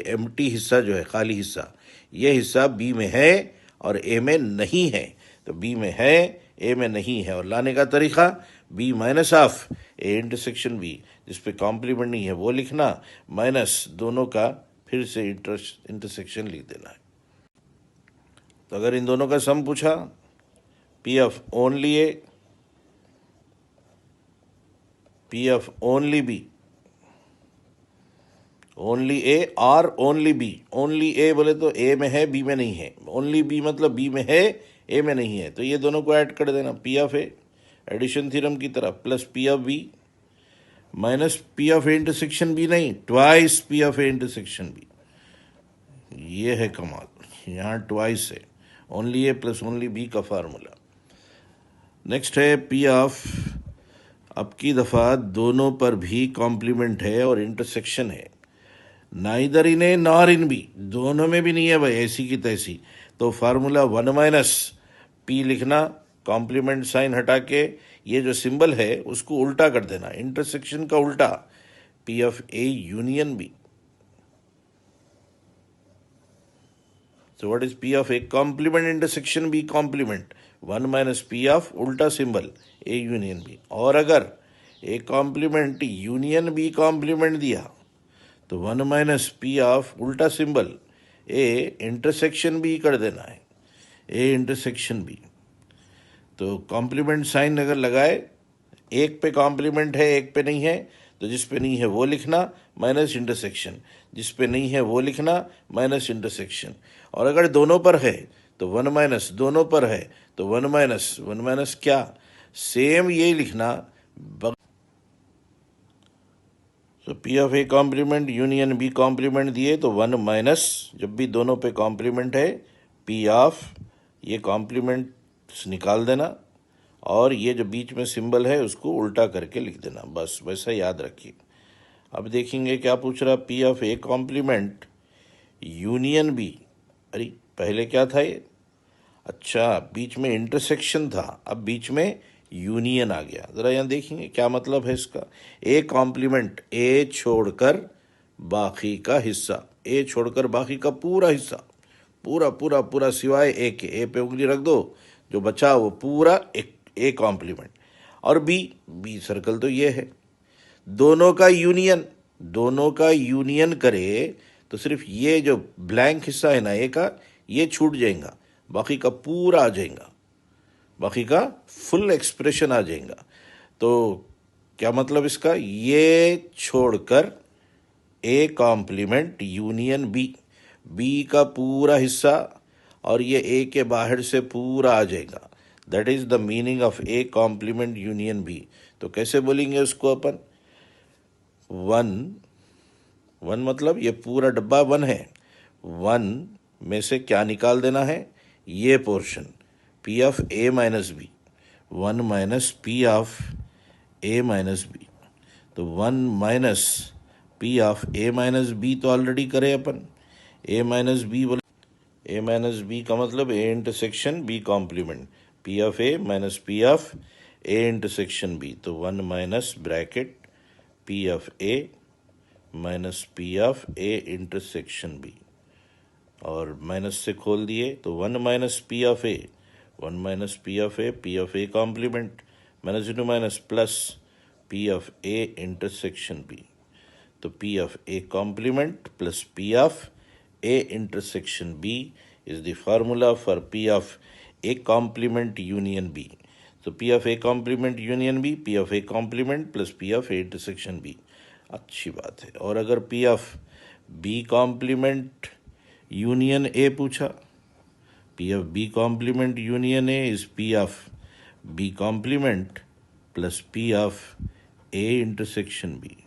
एम्प्टी हिस्सा जो है, खाली हिस्सा, ये हिस्सा बी में है और ए में नहीं है. तो बी में है ए में नहीं है, और लाने का तरीका B minus of A intersection B, जिस पे कॉम्प्लीमेंट नहीं है वो लिखना, माइनस दोनों का फिर से इंटरसेक्शन लिख देना है. तो अगर इन दोनों का सम पूछा, P of only A, P of only B, only A और ओनली बी. ओनली ए बोले तो ए में है बी में नहीं है, ओनली बी मतलब बी में है ए में नहीं है. तो ये दोनों को ऐड कर देना, P of A addition theorem की तरह, plus P of B minus P of A intersection B, नहीं twice P of A intersection B. ये है कमाल, यहाँ ट्वाइस है, only A plus only B का फार्मूला. नेक्स्ट है पी ऑफ, अब की दफ़ा दोनों पर भी कॉम्प्लीमेंट है और इंटरसेक्शन है, neither in A nor in B, दोनों में भी नहीं है भाई, ऐसी की तैसी. तो फार्मूला 1 माइनस पी लिखना, कॉम्प्लीमेंट साइन हटा के ये जो सिंबल है उसको उल्टा कर देना, इंटरसेक्शन का उल्टा, P of A union B. So what is P of A complement intersection B complement? 1 minus P of उल्टा सिंबल A यूनियन B. और अगर A complement union B complement दिया तो 1 minus P of उल्टा symbol A intersection B कर देना है, A intersection B. तो कॉम्प्लीमेंट साइन अगर लगाए, एक पे कॉम्प्लीमेंट है एक पे नहीं है, तो जिस पे नहीं है वो लिखना माइनस इंटरसेक्शन, जिस पे नहीं है वो लिखना माइनस इंटरसेक्शन। और अगर दोनों पर है तो वन माइनस, दोनों पर है तो वन माइनस, वन माइनस क्या, सेम यही लिखना। तो P of A complement union B complement दिए तो वन माइनस, जब भी दोनों पे कॉम्प्लीमेंट है पी ऑफ, ये कॉम्प्लीमेंट्स निकाल देना और ये जो बीच में सिंबल है उसको उल्टा करके लिख देना, बस वैसा याद रखिए। अब देखेंगे क्या पूछ रहा, P of A complement union B. अरे पहले क्या था ये, अच्छा बीच में इंटरसेक्शन था, अब बीच में यूनियन आ गया। ज़रा यहाँ देखेंगे क्या मतलब है इसका। ए कॉम्प्लीमेंट, ए छोड़कर बाकी का हिस्सा, ए छोड़कर बाकी का पूरा हिस्सा, पूरा पूरा पूरा सिवाय ए के, ए पे उंगली रख दो, जो बचा वो पूरा एक ए कॉम्प्लीमेंट। और बी, बी सर्कल तो ये है, दोनों का यूनियन, दोनों का यूनियन करे तो सिर्फ ये जो ब्लैंक हिस्सा है ना ए का, ये छूट जाएगा, बाकी का पूरा आ जाएगा, बाकी का फुल एक्सप्रेशन आ जाएगा। तो क्या मतलब इसका, ये छोड़कर A complement union B, B का पूरा हिस्सा और ये ए के बाहर से पूरा आ जाएगा, that is the meaning of A complement union B. तो कैसे बोलेंगे उसको अपन, वन, वन मतलब ये पूरा डब्बा वन है, वन में से क्या निकाल देना है, ये portion P of A minus B, one minus P of A minus B. तो one minus P of A minus B तो ऑलरेडी करे अपन, ए माइनस बी बोले, ए माइनस बी का मतलब A intersection B complement, P of A minus P of A intersection B. तो one minus bracket P of A minus P of A intersection B, और minus से खोल दिए तो one minus P of A, one minus P of A, P of A complement, minus into minus plus P of A intersection B. तो P of A complement plus P of A intersection B is the formula for P of A complement union B. So P of A complement union B, P of A complement plus P of A intersection B. अच्छी बात है। और अगर P of B complement union A पूछा, P of B complement union A is P of B complement plus P of A intersection B.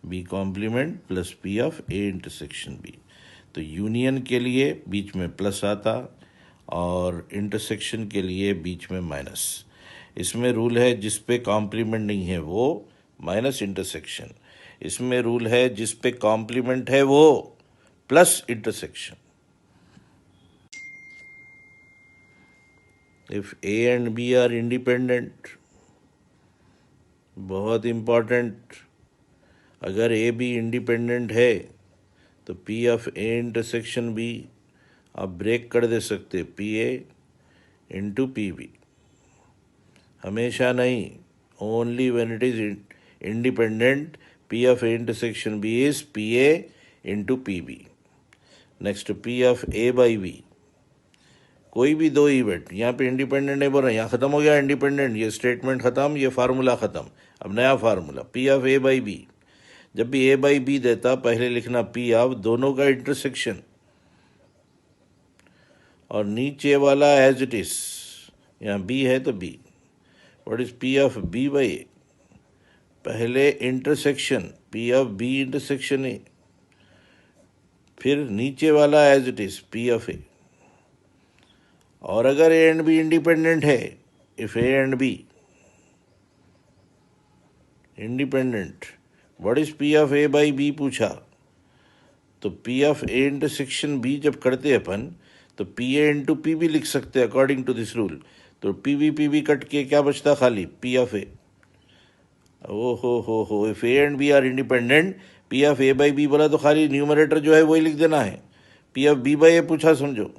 B complement plus P of A intersection B. तो union के लिए बीच में plus आता और intersection के लिए बीच में माइनस। इसमें रूल है जिस पे कॉम्प्लीमेंट नहीं है वो माइनस इंटरसेक्शन, इसमें रूल है जिस पे कॉम्प्लीमेंट है वो plus intersection. If A and B are independent, बहुत इंपॉर्टेंट, अगर ए बी इंडिपेंडेंट है तो P of A intersection B आप ब्रेक कर दे सकते, P A into P B, हमेशा नहीं, only when it is independent P of A intersection B is P A into P B. Next P of A by B, कोई भी दो event, यहाँ पे इंडिपेंडेंट नहीं बोल रहे, यहाँ ख़त्म हो गया इंडिपेंडेंट, ये स्टेटमेंट ख़त्म, ये फार्मूला ख़त्म, अब नया formula P of A by B. जब भी ए बाई बी देता पहले लिखना पी ऑफ दोनों का इंटरसेक्शन, और नीचे वाला एज इट इज, यहाँ बी है तो B, what is P of B by A, पहले intersection P of B intersection A, फिर नीचे वाला as it is P of A. और अगर ए एंड बी इंडिपेंडेंट है, if A and B independent, what is P of A by B पूछा, तो P of A intersection B जब करते अपन तो P A into P B लिख सकते हैं अकॉर्डिंग टू दिस रूल। तो पी बी कट के क्या बचता, खाली पी ऑफ ए। ओ हो, if A and B are independent, P of A by B बोला तो खाली न्यूमरेटर जो है वही लिख देना है, पी ऑफ बी बाई ए पूछा समझो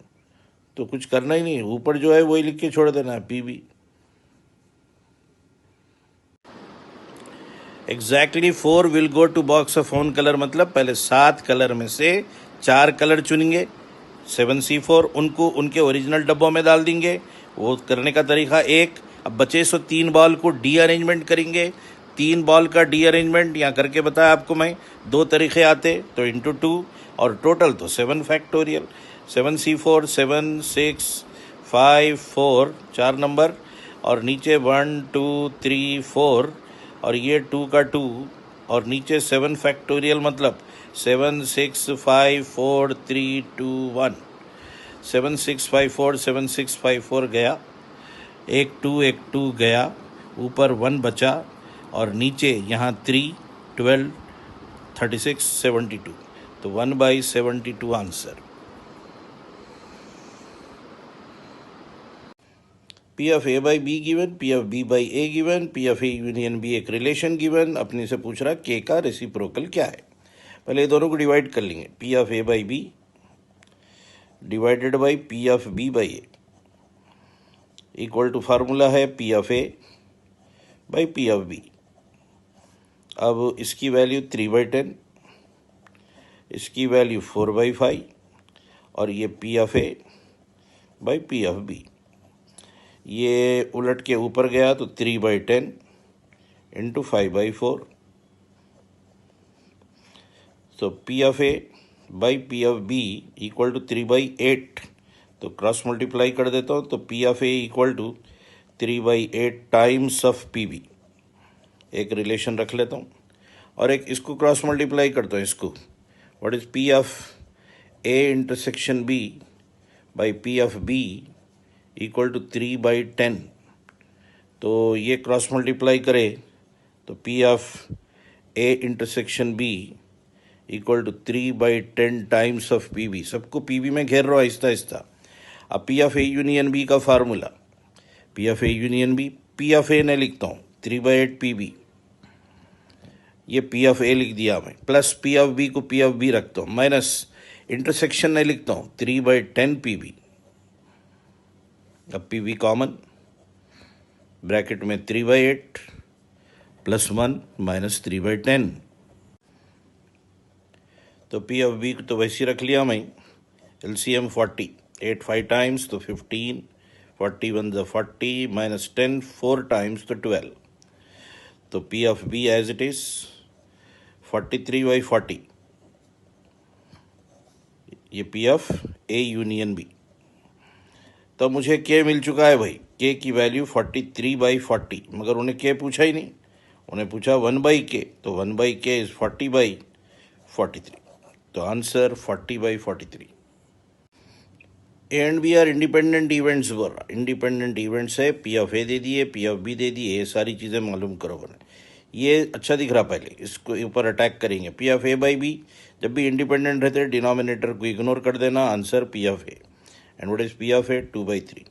तो कुछ करना ही नहीं, ऊपर जो है वही लिख के छोड़ देना है, P B. Exactly 4 will go to box of own colour, मतलब पहले 7 कलर में से 4 कलर चुनेंगे 7C4, उनको उनके ओरिजिनल डब्बों में डाल देंगे, वो करने का तरीका एक, अब बचे सो 3 बॉल को डी अरेंजमेंट करेंगे। 3 बॉल का डी अरेंजमेंट यहाँ करके बताया आपको मैं, 2 तरीके आते तो इंटू 2, और टोटल तो 7 फैक्टोरियल, 7C4, 7, 6, 5, 4, 4 नंबर, और नीचे 1, 2, 3, 4, और ये 2 का 2, और नीचे 7 फैक्टोरियल मतलब 7, 6, 5, 4, 3, 2, 1, 7, 6, 5, 4, 7, 6, 5, 4 गया, एक 2 गया, ऊपर 1 बचा, और नीचे यहाँ 3, 12, 36, 72, तो 1/72 answer. P of A by B given, P of B by A given, P of A union B एक रिलेशन गिवन, अपने से पूछ रहा K का रेसिप्रोकल क्या है। पहले ये दोनों को डिवाइड कर लेंगे, P of A by B divided by P of B by A equal to formula है P of A by P of B। अब इसकी वैल्यू 3/10, इसकी वैल्यू 4/5, और ये P of A by P of B, ये उलट के ऊपर गया तो 3/10 इंटू 5/4, तो P of A by P of B equal to 3/8, तो क्रॉस मल्टीप्लाई कर देता हूँ, तो P of A equal to 3/8 times of PB, एक रिलेशन रख लेता हूँ, और एक इसको क्रॉस मल्टीप्लाई करता हूँ, इसको what is P of A intersection B by P of B equal to 3/10, तो ये क्रॉस मल्टीप्लाई करे तो P of A intersection B equal to 3/10 times of PB, सबको PB में घेर रहा हूँ आहिस्ता आहिस्ता। अब P of A union B का formula, P of A union B, P of A ने लिखता हूँ 3/8 PB, ये P of A लिख दिया मैं, प्लस P of B को P of B रखता हूँ, माइनस इंटरसेक्शन ने लिखता हूँ 3/10 PB। अब PB कॉमन, ब्रैकेट में 3/8 प्लस 1 माइनस 3/10, तो P of B तो वैसे रख लिया मैं, LCM 40, 8 5 टाइम्स तो 15, 40 1 the 40 माइनस 10 4 टाइम्स तो 12, तो P of B as it is 43/40, ये P of A union B। तो मुझे K मिल चुका है भाई, K की वैल्यू 43/40, मगर उन्हें K पूछा ही नहीं, उन्हें पूछा 1/K, तो 1/K इज 40/43, तो answer 40/43। A and B are independent events बोल रहा, इंडिपेंडेंट इवेंट्स है, P of A दे दिए, P of B दे दिए, ये सारी चीज़ें मालूम करो बने, ये अच्छा दिख रहा, पहले इसको ऊपर अटैक करेंगे। P of A by B, जब भी इंडिपेंडेंट रहते हैं डिनोमिनेटर को इग्नोर कर देना, answer P of A, and what is P of A 2/3,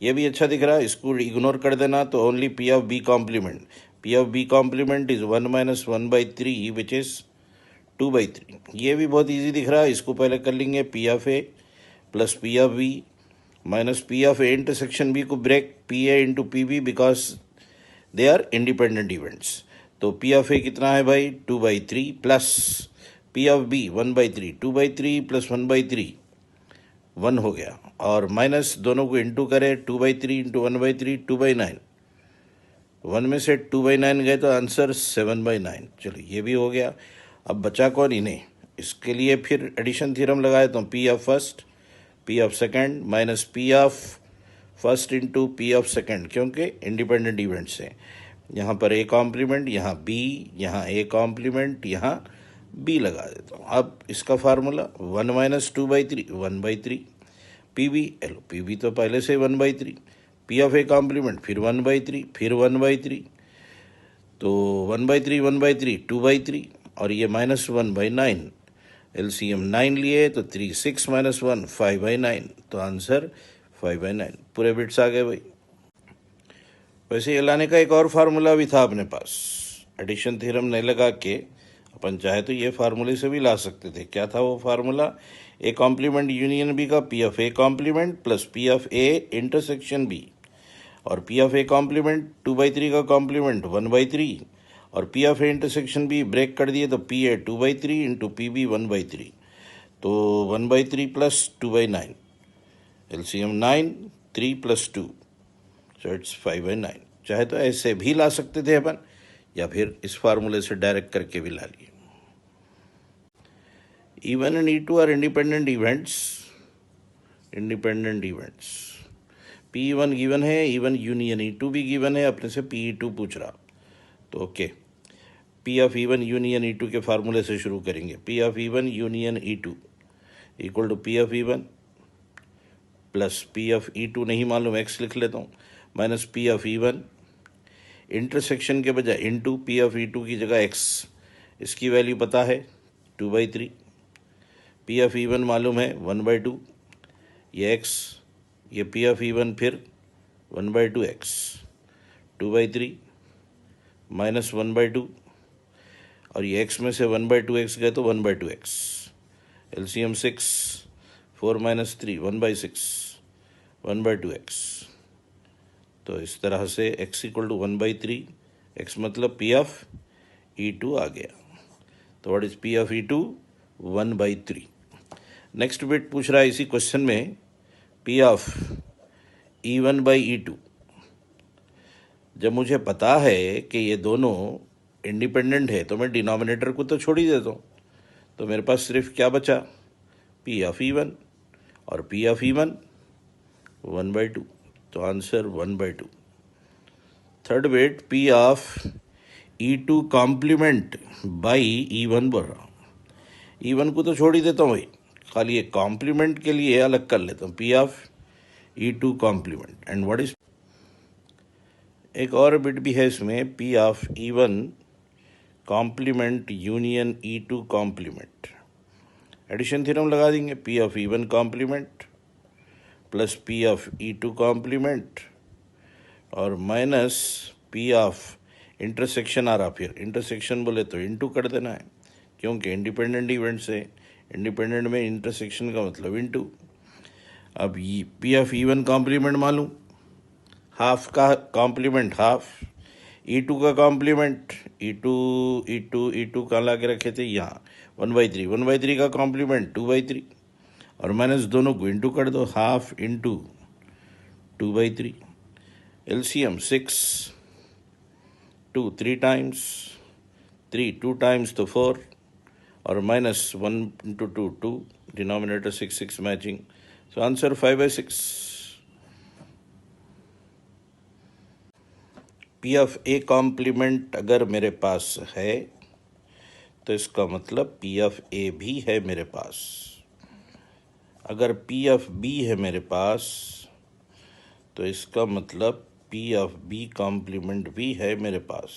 ये भी अच्छा दिख रहा है, इसको इग्नोर कर देना, तो only P of B complement, P of B complement is 1 - 1/3 which is 2/3, ये भी बहुत इजी दिख रहा है, इसको पहले कर लेंगे P of A plus P of B minus P of A intersection B को break PA into PB because they are independent events, तो P of A कितना है भाई 2/3 plus P of B 1/3, 2/3 plus 1/3 1 हो गया, और माइनस दोनों को इंटू करें, 2/3 इंटू 1/3 2/9, 1 में से 2/9 गए तो आंसर 7/9, चलो ये भी हो गया। अब बचा कौन, इन्हें, इसके लिए फिर एडिशन थ्योरम लगाए तो P of first P of second minus P of first into P of second, क्योंकि इंडिपेंडेंट इवेंट्स हैं, यहाँ पर A कॉम्प्लीमेंट, यहाँ B, यहाँ A कॉम्प्लीमेंट, यहाँ B लगा देता हूँ। अब इसका फार्मूला 1 - 2/3 1/3, PB एलो, PB तो पहले से 1/3, P of A कॉम्प्लीमेंट फिर 1/3 फिर 1/3, तो 1/3 1/3 2/3, और ये -1/9, LCM 9 लिए तो 3 6 - 1 5/9, तो आंसर 5/9, पूरे बिट्स आ गए भाई। वैसे ये लाने का एक और फार्मूला भी था अपने पास, एडिशन थ्योरम नहीं लगा के अपन चाहे तो ये फार्मूले से भी ला सकते थे। क्या था वो फार्मूला, A कॉम्प्लीमेंट यूनियन B का P of A complement plus P of A intersection B, और P of A कॉम्प्लीमेंट 2/3 का कॉम्प्लीमेंट 1/3, और P of A intersection B break कर दिए तो PA 2/3 इंटू PB 1/3, तो 1/3 प्लस 2/9, LCM 9 3 + 2 सो इट्स 5/9। चाहे तो ऐसे भी ला सकते थे अपन, या फिर इस फार्मूले से डायरेक्ट करके भी ला लिए। E1 and E2 are independent events। P1 given है, E1 यूनियन E2 भी गिवन है, अपने से P2 पूछ रहा, तो okay. P of E1 union E2 के फार्मूले से शुरू करेंगे। P of E1 union E2 equal to P of E1 plus P of E2 नहीं मालूम, X लिख लेता हूँ, minus P of E1 intersection के बजाय इनटू P ऑफ E2 की जगह X, इसकी वैल्यू पता है 2/3। P ऑफ E1 मालूम है 1/2, ये X, ये P ऑफ E1 फिर 1/2 X, 2/3 माइनस 1/2, और ये X में से 1/2 X गए तो 1/2 X। LCM 6, 4 minus 3 1/6, 1/2 X। तो इस तरह से X इक्वल टू 1/3, X मतलब P ऑफ E2 आ गया। तो what is P of E2? 1/3। Next bit पूछ रहा है इसी क्वेश्चन में P ऑफ E1/E2। जब मुझे पता है कि ये दोनों इंडिपेंडेंट है तो मैं डिनोमिनेटर को तो छोड़ ही देता हूँ, तो मेरे पास सिर्फ क्या बचा, P ऑफ E1 और P ऑफ E1 1/2, तो answer 1/2। Third bit P of E2 complement by E1 बोल रहा हूँ। E1 को तो छोड़ ही देता हूँ भाई, खाली ये कॉम्प्लीमेंट के लिए अलग कर लेता हूँ, P of E2 complement. And what is, एक और बिट भी है इसमें, P of E1 complement union E2 complement. Addition theorem लगा देंगे, P of E1 complement plus P of E2 complement और माइनस P ऑफ इंटरसेक्शन आ रहा, फिर इंटरसेक्शन बोले तो इनटू कर देना है, क्योंकि इंडिपेंडेंट इवेंट से इंडिपेंडेंट में इंटरसेक्शन का मतलब इनटू। अब ये P ऑफ E1 कॉम्प्लीमेंट मालूम, हाफ का कॉम्प्लीमेंट हाफ, E2 का कॉम्प्लीमेंट E2 का ला के रखे थे यहाँ 1/3, 1/3 का कॉम्प्लीमेंट 2/3, और माइनस दोनों को इंटू कर दो, half into 2/3। LCM 6, 2 3 times, 3 2 times तो 4, और minus 1 into 2 2, denominator 6 6 matching, so answer 5/6। P of A complement अगर मेरे पास है तो इसका मतलब P ऑफ A भी है मेरे पास। अगर P ऑफ B है मेरे पास तो इसका मतलब P ऑफ B कॉम्प्लीमेंट भी है मेरे पास।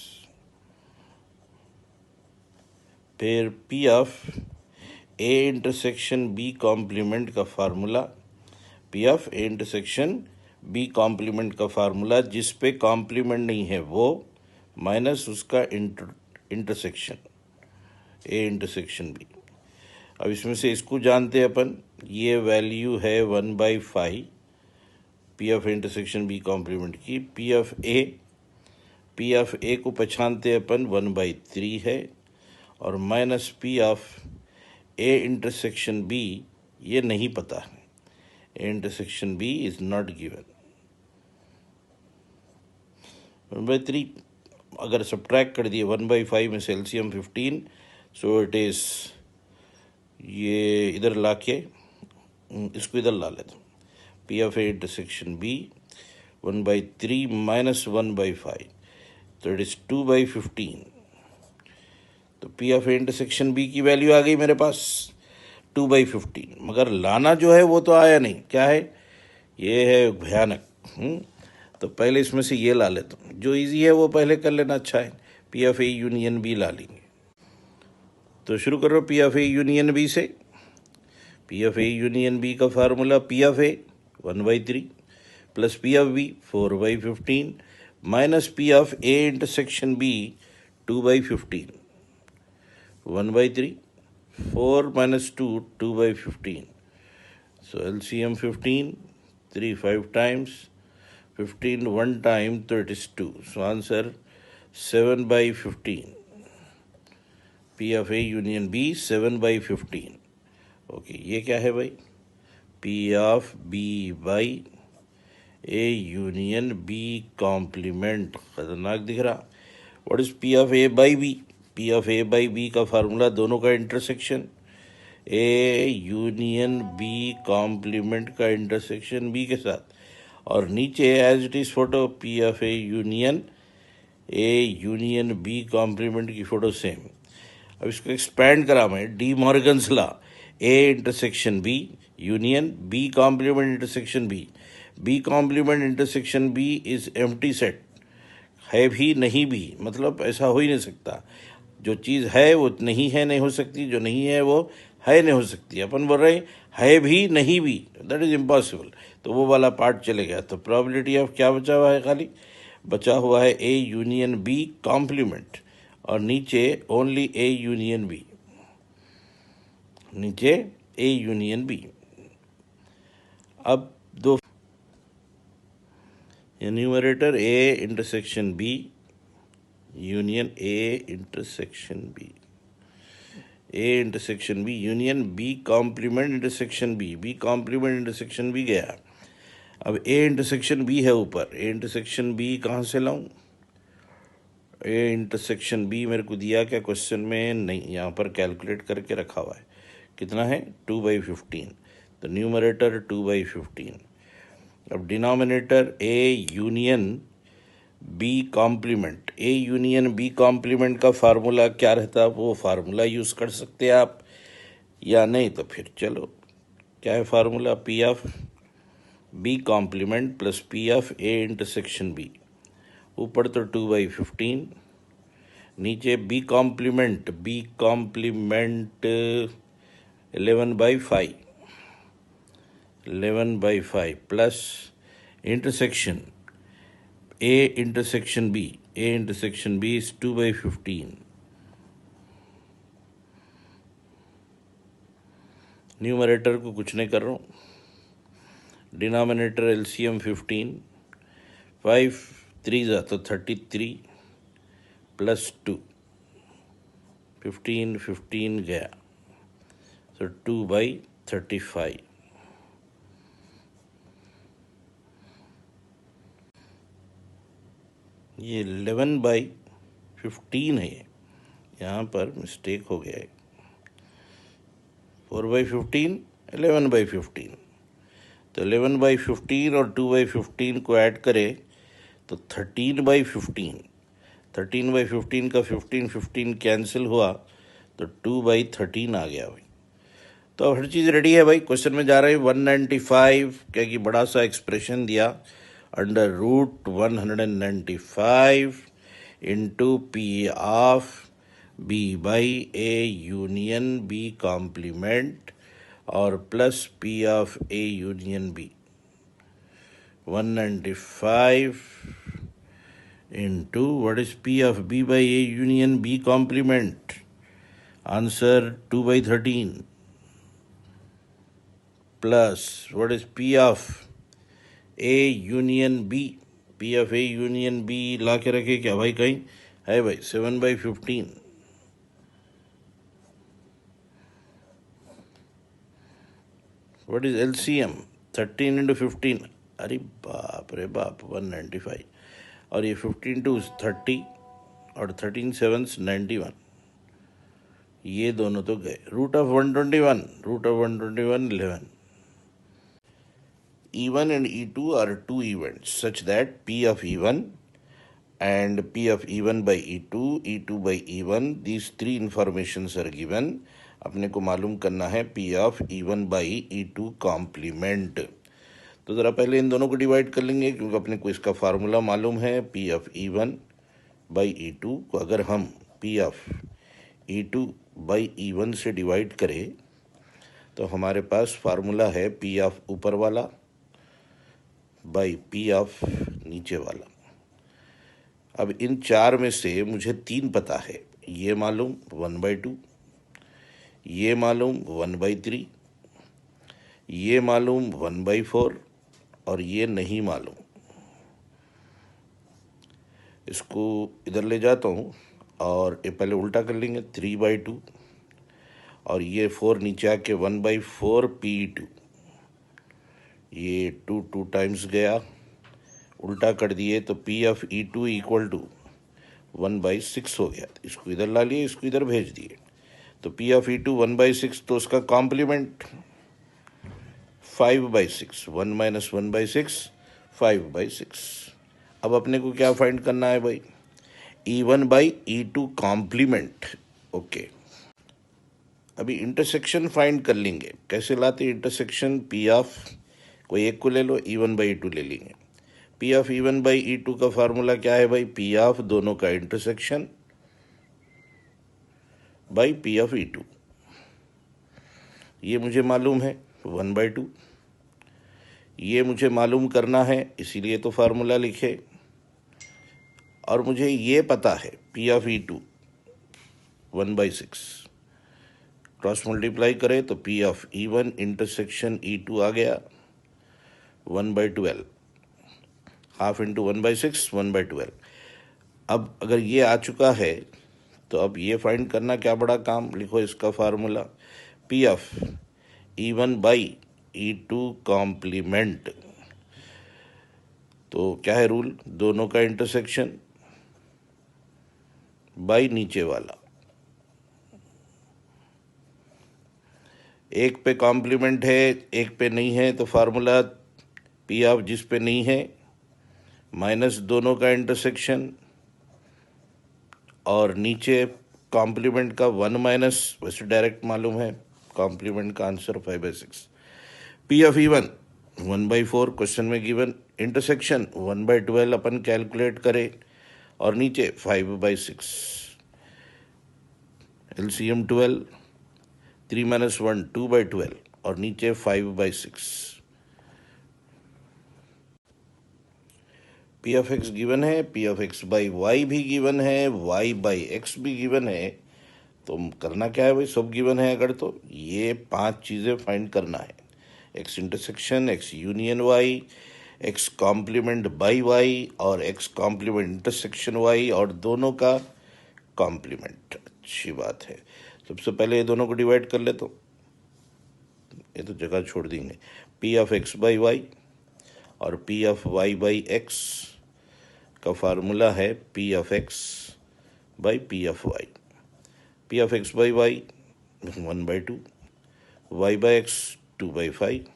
फिर P of A intersection B complement का formula, P of A intersection B complement का फार्मूला, जिस पे कॉम्प्लीमेंट नहीं है वो, माइनस उसका इंटरसेक्शन A इंटरसेक्शन B। अब इसमें से इसको जानते हैं अपन, ये वैल्यू है 1/5 P of intersection B complement की। P ऑफ A को पहचानते हैं अपन 1/3 है, और minus P of A intersection B ये नहीं पता है, A intersection B is not given. 1/3 अगर सब्ट्रैक्ट कर दिए 1/5 में से LCM 15, सो इट इज, ये इधर ला के इसको इधर ला लेता हूँ, P of A intersection B 1/3 minus 1/5, तो इट इज 2/15। तो P of A intersection B की वैल्यू आ गई मेरे पास 2/15, मगर लाना जो है वो तो आया नहीं, क्या है, ये है भयानक। तो पहले इसमें से ये ला लेता हूँ, जो इजी है वो पहले कर लेना अच्छा है। P of A union B ला लेंगे, तो शुरू करो P of A union B से। P of A union B का formula, P of A 1/3 plus P of B 4/15 minus P of A intersection B 2/15, 1/3, 4 minus 2, 2/15. So LCM 15, 3 5 times, 15 1 time, so it is 2. So answer 7/15. P of A union B 7/15. Okay, ये क्या है भाई? P of B by A union B complement, खतरनाक दिख रहा। What is P of A by B? P of A by B का formula दोनों का intersection, A union B complement का इंटरसेक्शन बी के साथ, और नीचे as it is photo P of A union B complement की फोटो सेम। अब इसको एक्सपैंड करा मैं, De Morgan's law, A intersection B union B complement intersection B, B complement intersection B is empty set, है भी नहीं भी, मतलब ऐसा हो ही नहीं सकता। जो चीज़ है वो नहीं है नहीं हो सकती, जो नहीं है वो है नहीं हो सकती। अपन बोल रहे हैं है भी नहीं भी, दैट इज इम्पॉसिबल, तो वो वाला पार्ट चले गया। तो प्रोबेबिलिटी ऑफ क्या बचा हुआ है? खाली बचा हुआ है ए यूनियन बी कॉम्प्लीमेंट, और नीचे ओनली ए यूनियन बी, नीचे ए यूनियन बी। अब दो numerator A intersection B union A intersection B, A intersection B union B complement intersection B, B complement intersection B गया। अब ए इंटरसेक्शन बी है ऊपर, ए इंटरसेक्शन बी कहाँ से लाऊं? ए इंटरसेक्शन बी मेरे को दिया क्या क्वेश्चन में? नहीं, यहाँ पर कैलकुलेट करके रखा हुआ है। कितना है? 2/15, तो न्यूमरेटर 2/15। अब denominator A union B complement, A union B complement का फार्मूला क्या रहता? वो फार्मूला यूज़ कर सकते हैं आप, या नहीं तो फिर चलो, क्या है formula? P of B complement plus P of A intersection B, ऊपर तो 2/15, नीचे B complement 11/5, 11/5 plus intersection A intersection B, A intersection B is 2/15। Numerator को कुछ नहीं कर रहा हूँ, डिनोमिनेटर एलसीएम 15, 5 3 तो 33 प्लस 2, 15 गया, तो 2/35। ये 11/15 है, यहाँ पर मिस्टेक हो गया है। 4/15, 11/15, तो 11/15 और 2/15 को ऐड करें तो 13/15, 13/15 का 15 कैंसिल हुआ तो 2/13 आ गया भाई। तो अब हर चीज़ रेडी है भाई। क्वेश्चन में जा रहे हैं 195, क्या कि बड़ा सा एक्सप्रेशन दिया, under root 195 into P of B by A union B complement और plus P of A union B. 195 into what is P of B by A union B complement? Answer 2/13 plus what is P of A union B? P of A union B ला के रखे क्या भाई? कहीं है भाई? 7/15। What is LCM? 13 into 15, अरे बाप रे बाप, 195, और ये 15 2 30 और 13 7 91, ये दोनों तो गए। Root of 121, root of 121 11। E1 and E2 are two events such that P of E1 and P of E1 by E2, E2 by E1, these three informations are given. अपने को मालूम करना है P of E1 by E2 complement. तो ज़रा पहले इन दोनों को डिवाइड कर लेंगे, क्योंकि अपने को इसका फार्मूला मालूम है। P of E1 by E2 को अगर हम P of E2 by E1 से डिवाइड करें तो हमारे पास फार्मूला है P of ऊपर वाला बाई P of नीचे वाला। अब इन चार में से मुझे 3 पता है, ये मालूम 1/2, ये मालूम 1/3, ये मालूम 1/4, और ये नहीं मालूम। इसको इधर ले जाता हूँ और ये पहले उल्टा कर लेंगे, 3/2, और ये 4 नीचे आके 1/4 P2, ये 2 2 टाइम्स गया, उल्टा कर दिए तो P of E two equal to 1/6 हो गया। इसको इधर ला लिए, इसको इधर भेज दिए, तो पी ऑफ ई टू 1/6, तो उसका कॉम्प्लीमेंट 5/6, 1 माइनस 1/6, 5/6। अब अपने को क्या फाइंड करना है भाई, E1/E2 कॉम्प्लीमेंट। ओके, अभी इंटरसेक्शन फाइंड कर लेंगे। कैसे लाते इंटरसेक्शन, पी ऑफ कोई एक को ले लो, E1/E2 ले लेंगे। पी ऑफ E1/E2 का फार्मूला क्या है भाई, पी ऑफ दोनों का intersection by P of E2। ये मुझे मालूम है 1/2, ये मुझे मालूम करना है, इसीलिए तो फार्मूला लिखे। और मुझे ये पता है P of E2 1/6, cross multiply करें तो P of E1 intersection E2 आ गया 1/12, हाफ इंटू 1/6, 1/12। अब अगर ये आ चुका है तो अब ये फाइंड करना क्या बड़ा काम, लिखो इसका formula, P of E1/E2 complement. तो क्या है रूल, दोनों का इंटरसेक्शन बाई नीचे वाला। एक पे कॉम्प्लीमेंट है, एक पे नहीं है, तो फार्मूला पी ऑफ जिस पे नहीं है माइनस दोनों का इंटरसेक्शन, और नीचे कॉम्प्लीमेंट का 1 माइनस, वैसे डायरेक्ट मालूम है कॉम्प्लीमेंट का answer 5/6। P of E1 1/4 question में गिवन, इंटरसेक्शन 1/12 अपन कैलकुलेट करें, और नीचे 5/6, LCM 12, 3 माइनस 1 2/12, और नीचे 5/6। पी ऑफ एक्स गिवन है, P of X by Y भी गिवन है, वाई बाई एक्स भी गिवन है। तो करना क्या है भाई, सब गिवन है अगर, तो ये 5 चीज़ें फाइंड करना है, X intersection, X union Y, X complement by Y, और एक्स कॉम्प्लीमेंट इंटरसेक्शन वाई, और दोनों का कॉम्प्लीमेंट। अच्छी बात है। सबसे पहले ये दोनों को डिवाइड कर ले, तो ये तो जगह छोड़ देंगे, P of X by Y और P of Y by X का फार्मूला है P of X by P of Y. P of X by Y 1/2, Y by X 2/5,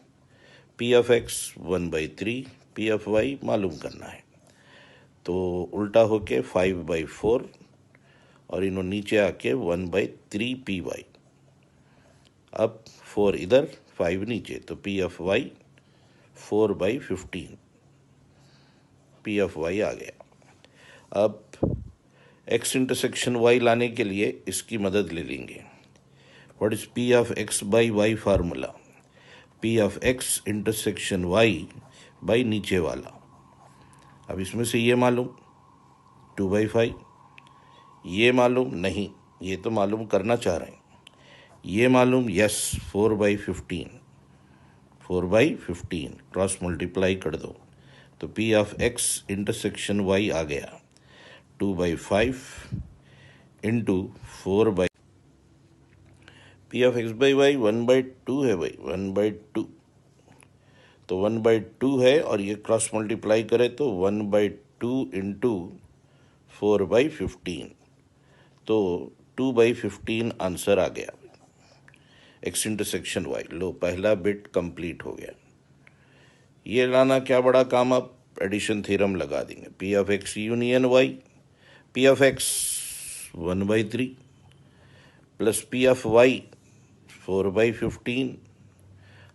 P of X 1/3, P of Y मालूम करना है, तो उल्टा होके 5/4, और इन्हों नीचे आके 1/3 पी वाई। अब 4 इधर 5 नीचे, तो P of Y 4/15, P of Y आ गया। अब एक्स इंटरसेक्शन वाई लाने के लिए इसकी मदद ले लेंगे। What is P of X by Y formula, P of X intersection Y by नीचे वाला। अब इसमें से ये मालूम 2/5, ये मालूम नहीं, ये तो मालूम करना चाह रहे हैं, ये मालूम यस 4/15, 4/15 क्रॉस मल्टीप्लाई कर दो, तो P of X intersection Y आ गया 2/5 into 4/, P of X by Y 1/2 है भाई, 1/2, तो 1/2 है, और ये क्रॉस मल्टीप्लाई करे तो 1/2 इंटू 4/15, तो 2/15 आंसर आ गया एक्स इंटरसेक्शन वाई। लो, पहला बिट कंप्लीट हो गया। ये लाना क्या बड़ा काम, अब एडिशन थ्योरम लगा देंगे, P of X union Y, P of X 1/3 plus P of Y 4/15,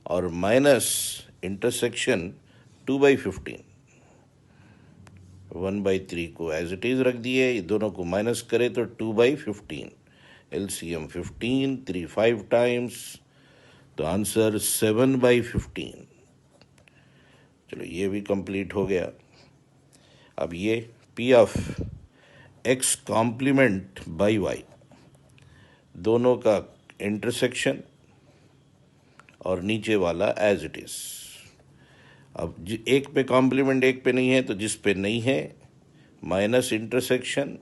और माइनस इंटरसेक्शन 2/15, 1/3 को एज इट इज रख दिए, ये दोनों को माइनस करे तो 2/15, LCM 15, 3 5 टाइम्स, तो आंसर 7/15। चलो ये भी कंप्लीट हो गया। अब ये P of X complement by Y, दोनों का इंटरसेक्शन और नीचे वाला एज इट इज। अब एक पे कॉम्प्लीमेंट एक पे नहीं है, तो जिस पे नहीं है माइनस इंटरसेक्शन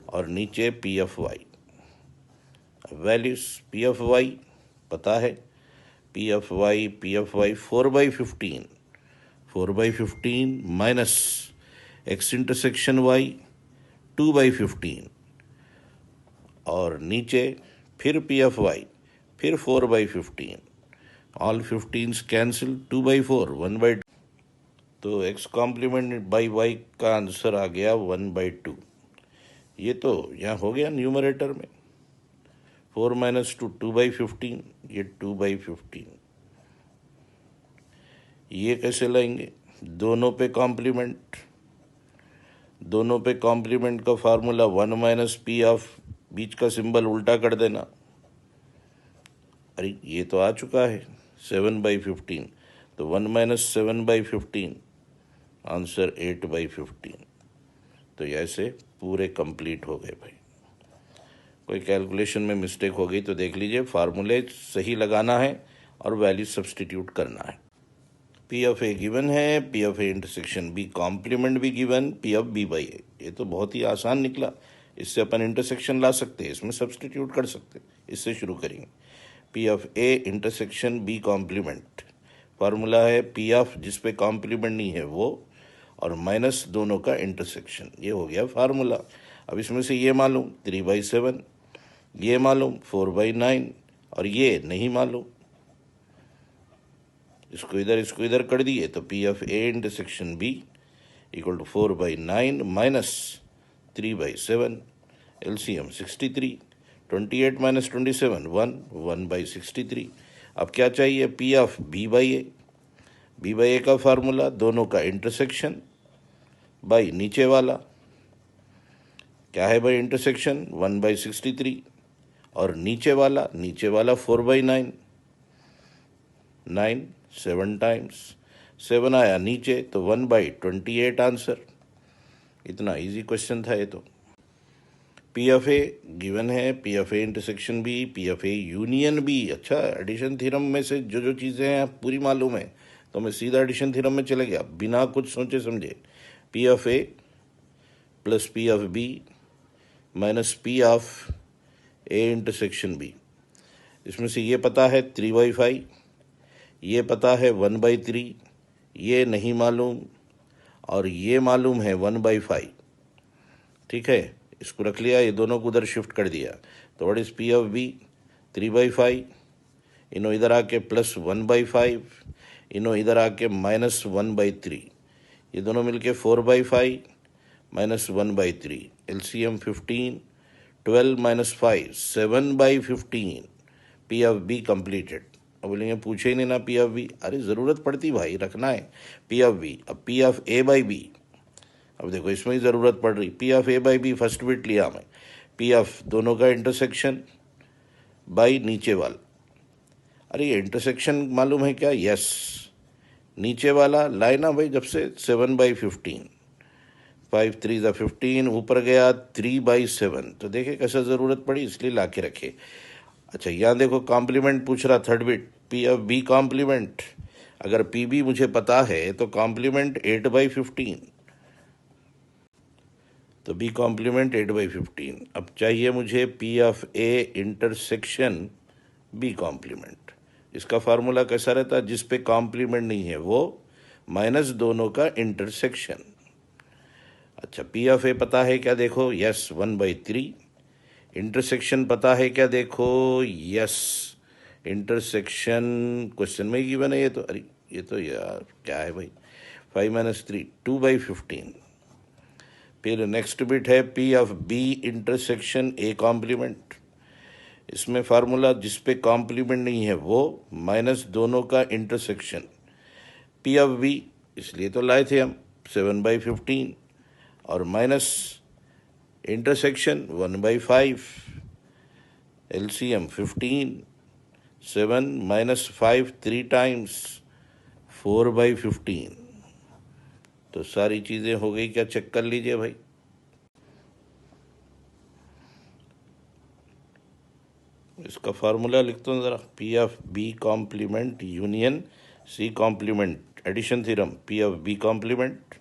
और नीचे P of Y. Values P of Y पता है, P of Y 4/15, 4/15 minus x intersection y 2/15 और नीचे फिर पी ऑफ वाई फिर 4/15 ऑल 15s कैंसिल 2/4 1/2 तो x कॉम्प्लीमेंट बाई वाई का आंसर आ गया 1/2। ये तो यहाँ हो गया न्यूमरेटर में 4 - 2 2/15 ये 2/15। ये कैसे लाएंगे दोनों पे कॉम्प्लीमेंट का फार्मूला 1 - पी ऑफ बीच का सिंबल उल्टा कर देना। अरे ये तो आ चुका है 7/15 तो 1 - 7/15 आंसर 8/15। तो ऐसे पूरे कंप्लीट हो गए भाई। कोई कैलकुलेशन में मिस्टेक हो गई तो देख लीजिए, फार्मूले सही लगाना है और वैल्यू सब्सटीट्यूट करना है। पी ऑफ ए गिवन है, P of A intersection B complement भी गिवन, P of B by A. ये तो बहुत ही आसान निकला। इससे अपन इंटरसेक्शन ला सकते हैं, इसमें सब्सटीट्यूट कर सकते हैं। इससे शुरू करेंगे। P of A intersection B complement, formula है पी ऑफ जिस पे कॉम्प्लीमेंट नहीं है वो और माइनस दोनों का इंटरसेक्शन। ये हो गया फार्मूला। अब इसमें से ये मालूम 3/7, ये मालूम 4/9 और ये नहीं मालूम। इसको इधर कर दिए तो P of A intersection B equal to 4/9 minus 3/7 LCM 63। 28 - 27 1/63। अब क्या चाहिए P of B by A का फार्मूला दोनों का इंटरसेक्शन बाई नीचे वाला क्या है भाई इंटरसेक्शन 1/63 और नीचे वाला 4/9 9 7 टाइम्स 7 आया नीचे तो 1/28 आंसर। इतना इजी क्वेश्चन था ये तो। पी ऑफ ए गिवन है, P of A intersection B, P of A union B. अच्छा, एडिशन थ्योरम में से जो चीज़ें हैं पूरी मालूम है तो मैं सीधा एडिशन थ्योरम में चले गया बिना कुछ सोचे समझे। P of A plus P of B minus P of A intersection B. इसमें से ये पता है 3/5, ये पता है 1/3, ये नहीं मालूम और ये मालूम है 1/5। ठीक है, इसको रख लिया, ये दोनों को उधर शिफ्ट कर दिया। तो what is P of B 3/5, इन्हों इधर आके प्लस 1/5, इन्हों इधर आके माइनस 1/3, ये दोनों मिलके 4/5 minus 1/3 LCM 15। 12 - 5 7/15 P of be completed. अब बोलेंगे पूछे ही नहीं ना पी ऑफ बी। अरे ज़रूरत पड़ती भाई, रखना है पी ऑफ बी। अब P of A by B, अब देखो इसमें ही ज़रूरत पड़ रही। P of A by B first bit लिया मैं, पी ऑफ दोनों का इंटरसेक्शन बाई नीचे वाला। अरे ये इंटरसेक्शन मालूम है क्या? यस, नीचे वाला लाए ना भाई जब से 7/15 5 3 15 ऊपर गया 3/7। तो देखे कैसा ज़रूरत पड़ी इसलिए ला के रखे। अच्छा यहाँ देखो कॉम्प्लीमेंट पूछ रहा third bit P of B complement. अगर पी बी मुझे पता है तो कॉम्प्लीमेंट 8/15, तो बी कॉम्प्लीमेंट 8/15। अब चाहिए मुझे P of A intersection B complement. इसका फार्मूला कैसा रहता है? जिस पे कॉम्प्लीमेंट नहीं है वो माइनस दोनों का इंटरसेक्शन। अच्छा पी ऑफ ए पता है क्या? देखो यस 1/3। इंटरसेक्शन पता है क्या? देखो यस, इंटरसेक्शन क्वेश्चन में ही गिवन है ये तो। अरे ये तो यार क्या है भाई 5 - 3 2/15। फिर नेक्स्ट बिट है P of B intersection A complement. इसमें फार्मूला जिस पे कॉम्प्लीमेंट नहीं है वो माइनस दोनों का इंटरसेक्शन पी ऑफ बी, इसलिए तो लाए थे हम 7/15 और माइनस इंटरसेक्शन 1/5 एलसीएम 15। 7 - 5 3 टाइम्स 4/15। तो सारी चीज़ें हो गई क्या? चेक कर लीजिए भाई। इसका फार्मूला लिखता हूँ ज़रा, P of B complement union C complement addition theorem P of B complement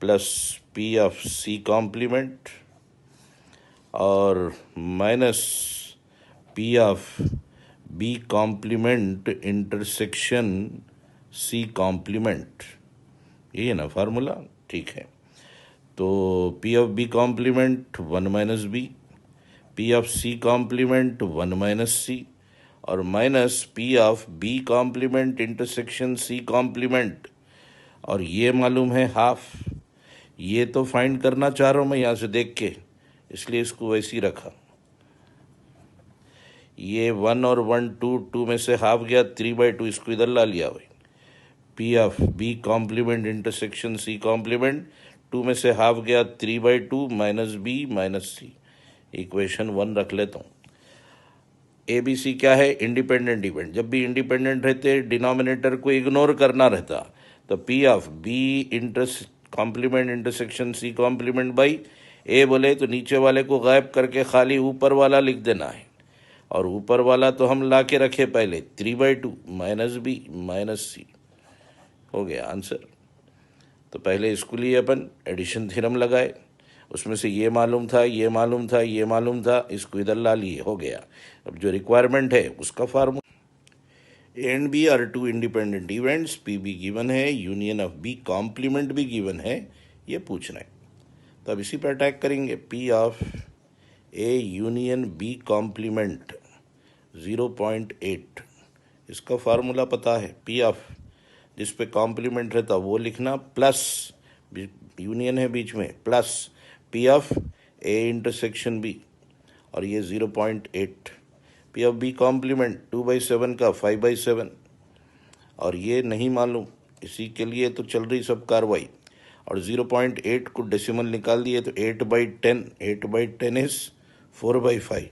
plus P of C complement और minus P of B complement intersection C complement, यही है ना फार्मूला, ठीक है। तो P of B complement 1 minus B, P of C complement 1 minus C, और minus P of B complement intersection C complement, और ये मालूम है हाफ। ये तो फाइंड करना चाह रहा हूँ मैं यहाँ से देख के, इसलिए इसको वैसे ही रखा। ये 1 और 1 2, 2 में से हाफ गया, 3/2 इसको इधर ला लिया भाई। P of B complement intersection C complement, 2 में से हाफ गया, 3/2 minus B minus C, equation 1 रख लेता हूँ। ए बी सी क्या है? Independent event. जब भी इंडिपेंडेंट रहते डिनोमिनेटर को इग्नोर करना रहता, तो P of B complement intersection C complement by A बोले तो नीचे वाले को गायब करके खाली ऊपर वाला लिख देना है, और ऊपर वाला तो हम ला के रखे पहले 3/2 माइनस बी माइनस सी, हो गया आंसर। तो पहले इसको लिए अपन एडिशन थ्योरम लगाए, उसमें से ये मालूम था, ये मालूम था, ये मालूम था, इसको इधर ला लिए, हो गया। अब जो रिक्वायरमेंट है उसका formula, A and B are two independent events, P B given है, यूनियन ऑफ बी कॉम्प्लीमेंट भी गिवन है, ये पूछना है। तो अब इसी पर अटैक करेंगे। P of A union B complement 0.8, इसका फार्मूला पता है। पी ऑफ जिस पे कॉम्प्लीमेंट रहता वो लिखना, प्लस यूनियन है बीच में, plus P of A intersection B, और ये 0.8। पी ऑफ बी कॉम्प्लीमेंट 2/7 का 5/7, और ये नहीं मालूम, इसी के लिए तो चल रही सब कार्रवाई। और 0.8 को डेसिमल निकाल दिए तो 8/10, 8/10 इज 4/5,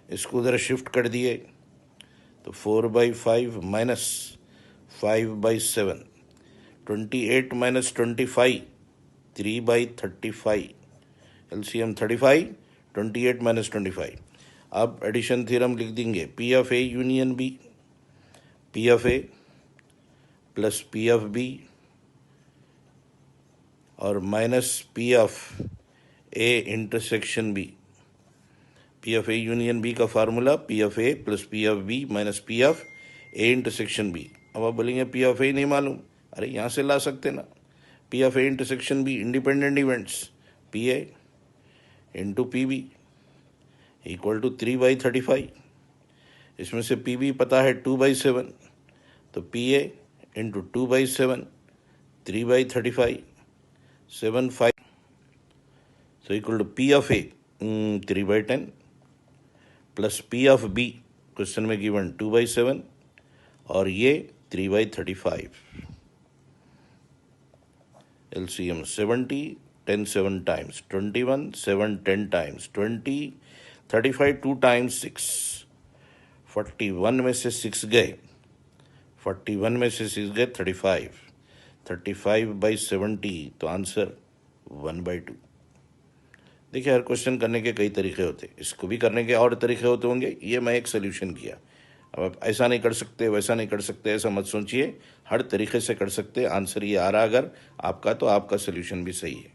इसको उधर शिफ्ट कर दिए तो 4/5 माइनस 5/7, 28 माइनस 25 3/35, एलसीएम 35, 28 माइनस 25। अब एडिशन थ्योरम लिख देंगे, P of A union B, P of A plus P of B, और minus P of A intersection B. P of A union B का formula P of A plus P of B minus P of A intersection B. अब आप बोलेंगे P of ए नहीं मालूम, अरे यहाँ से ला सकते ना, P of A intersection B independent events, P A into P B equal to 3/35, इसमें से पी बी पता है 2/7, तो P A into 2/7 3/35 7/5, so equal to P of A 3/10 plus P of B question में गिवन 2/7, और ये 3/35। LCM 70, 10 7 times 21, 7 10 times 20, 35 2 times 6, 41 में से 6 गए, 41 में से 6 गए 35, 35/70, तो आंसर 1/2। देखिए हर क्वेश्चन करने के कई तरीके होते, इसको भी करने के और तरीके होते होंगे, ये मैं एक सोल्यूशन किया। अब आप ऐसा नहीं कर सकते, वैसा नहीं कर सकते, ऐसा मत सोचिए, हर तरीके से कर सकते। आंसर ये आ रहा अगर आपका, तो आपका सोल्यूशन भी सही है।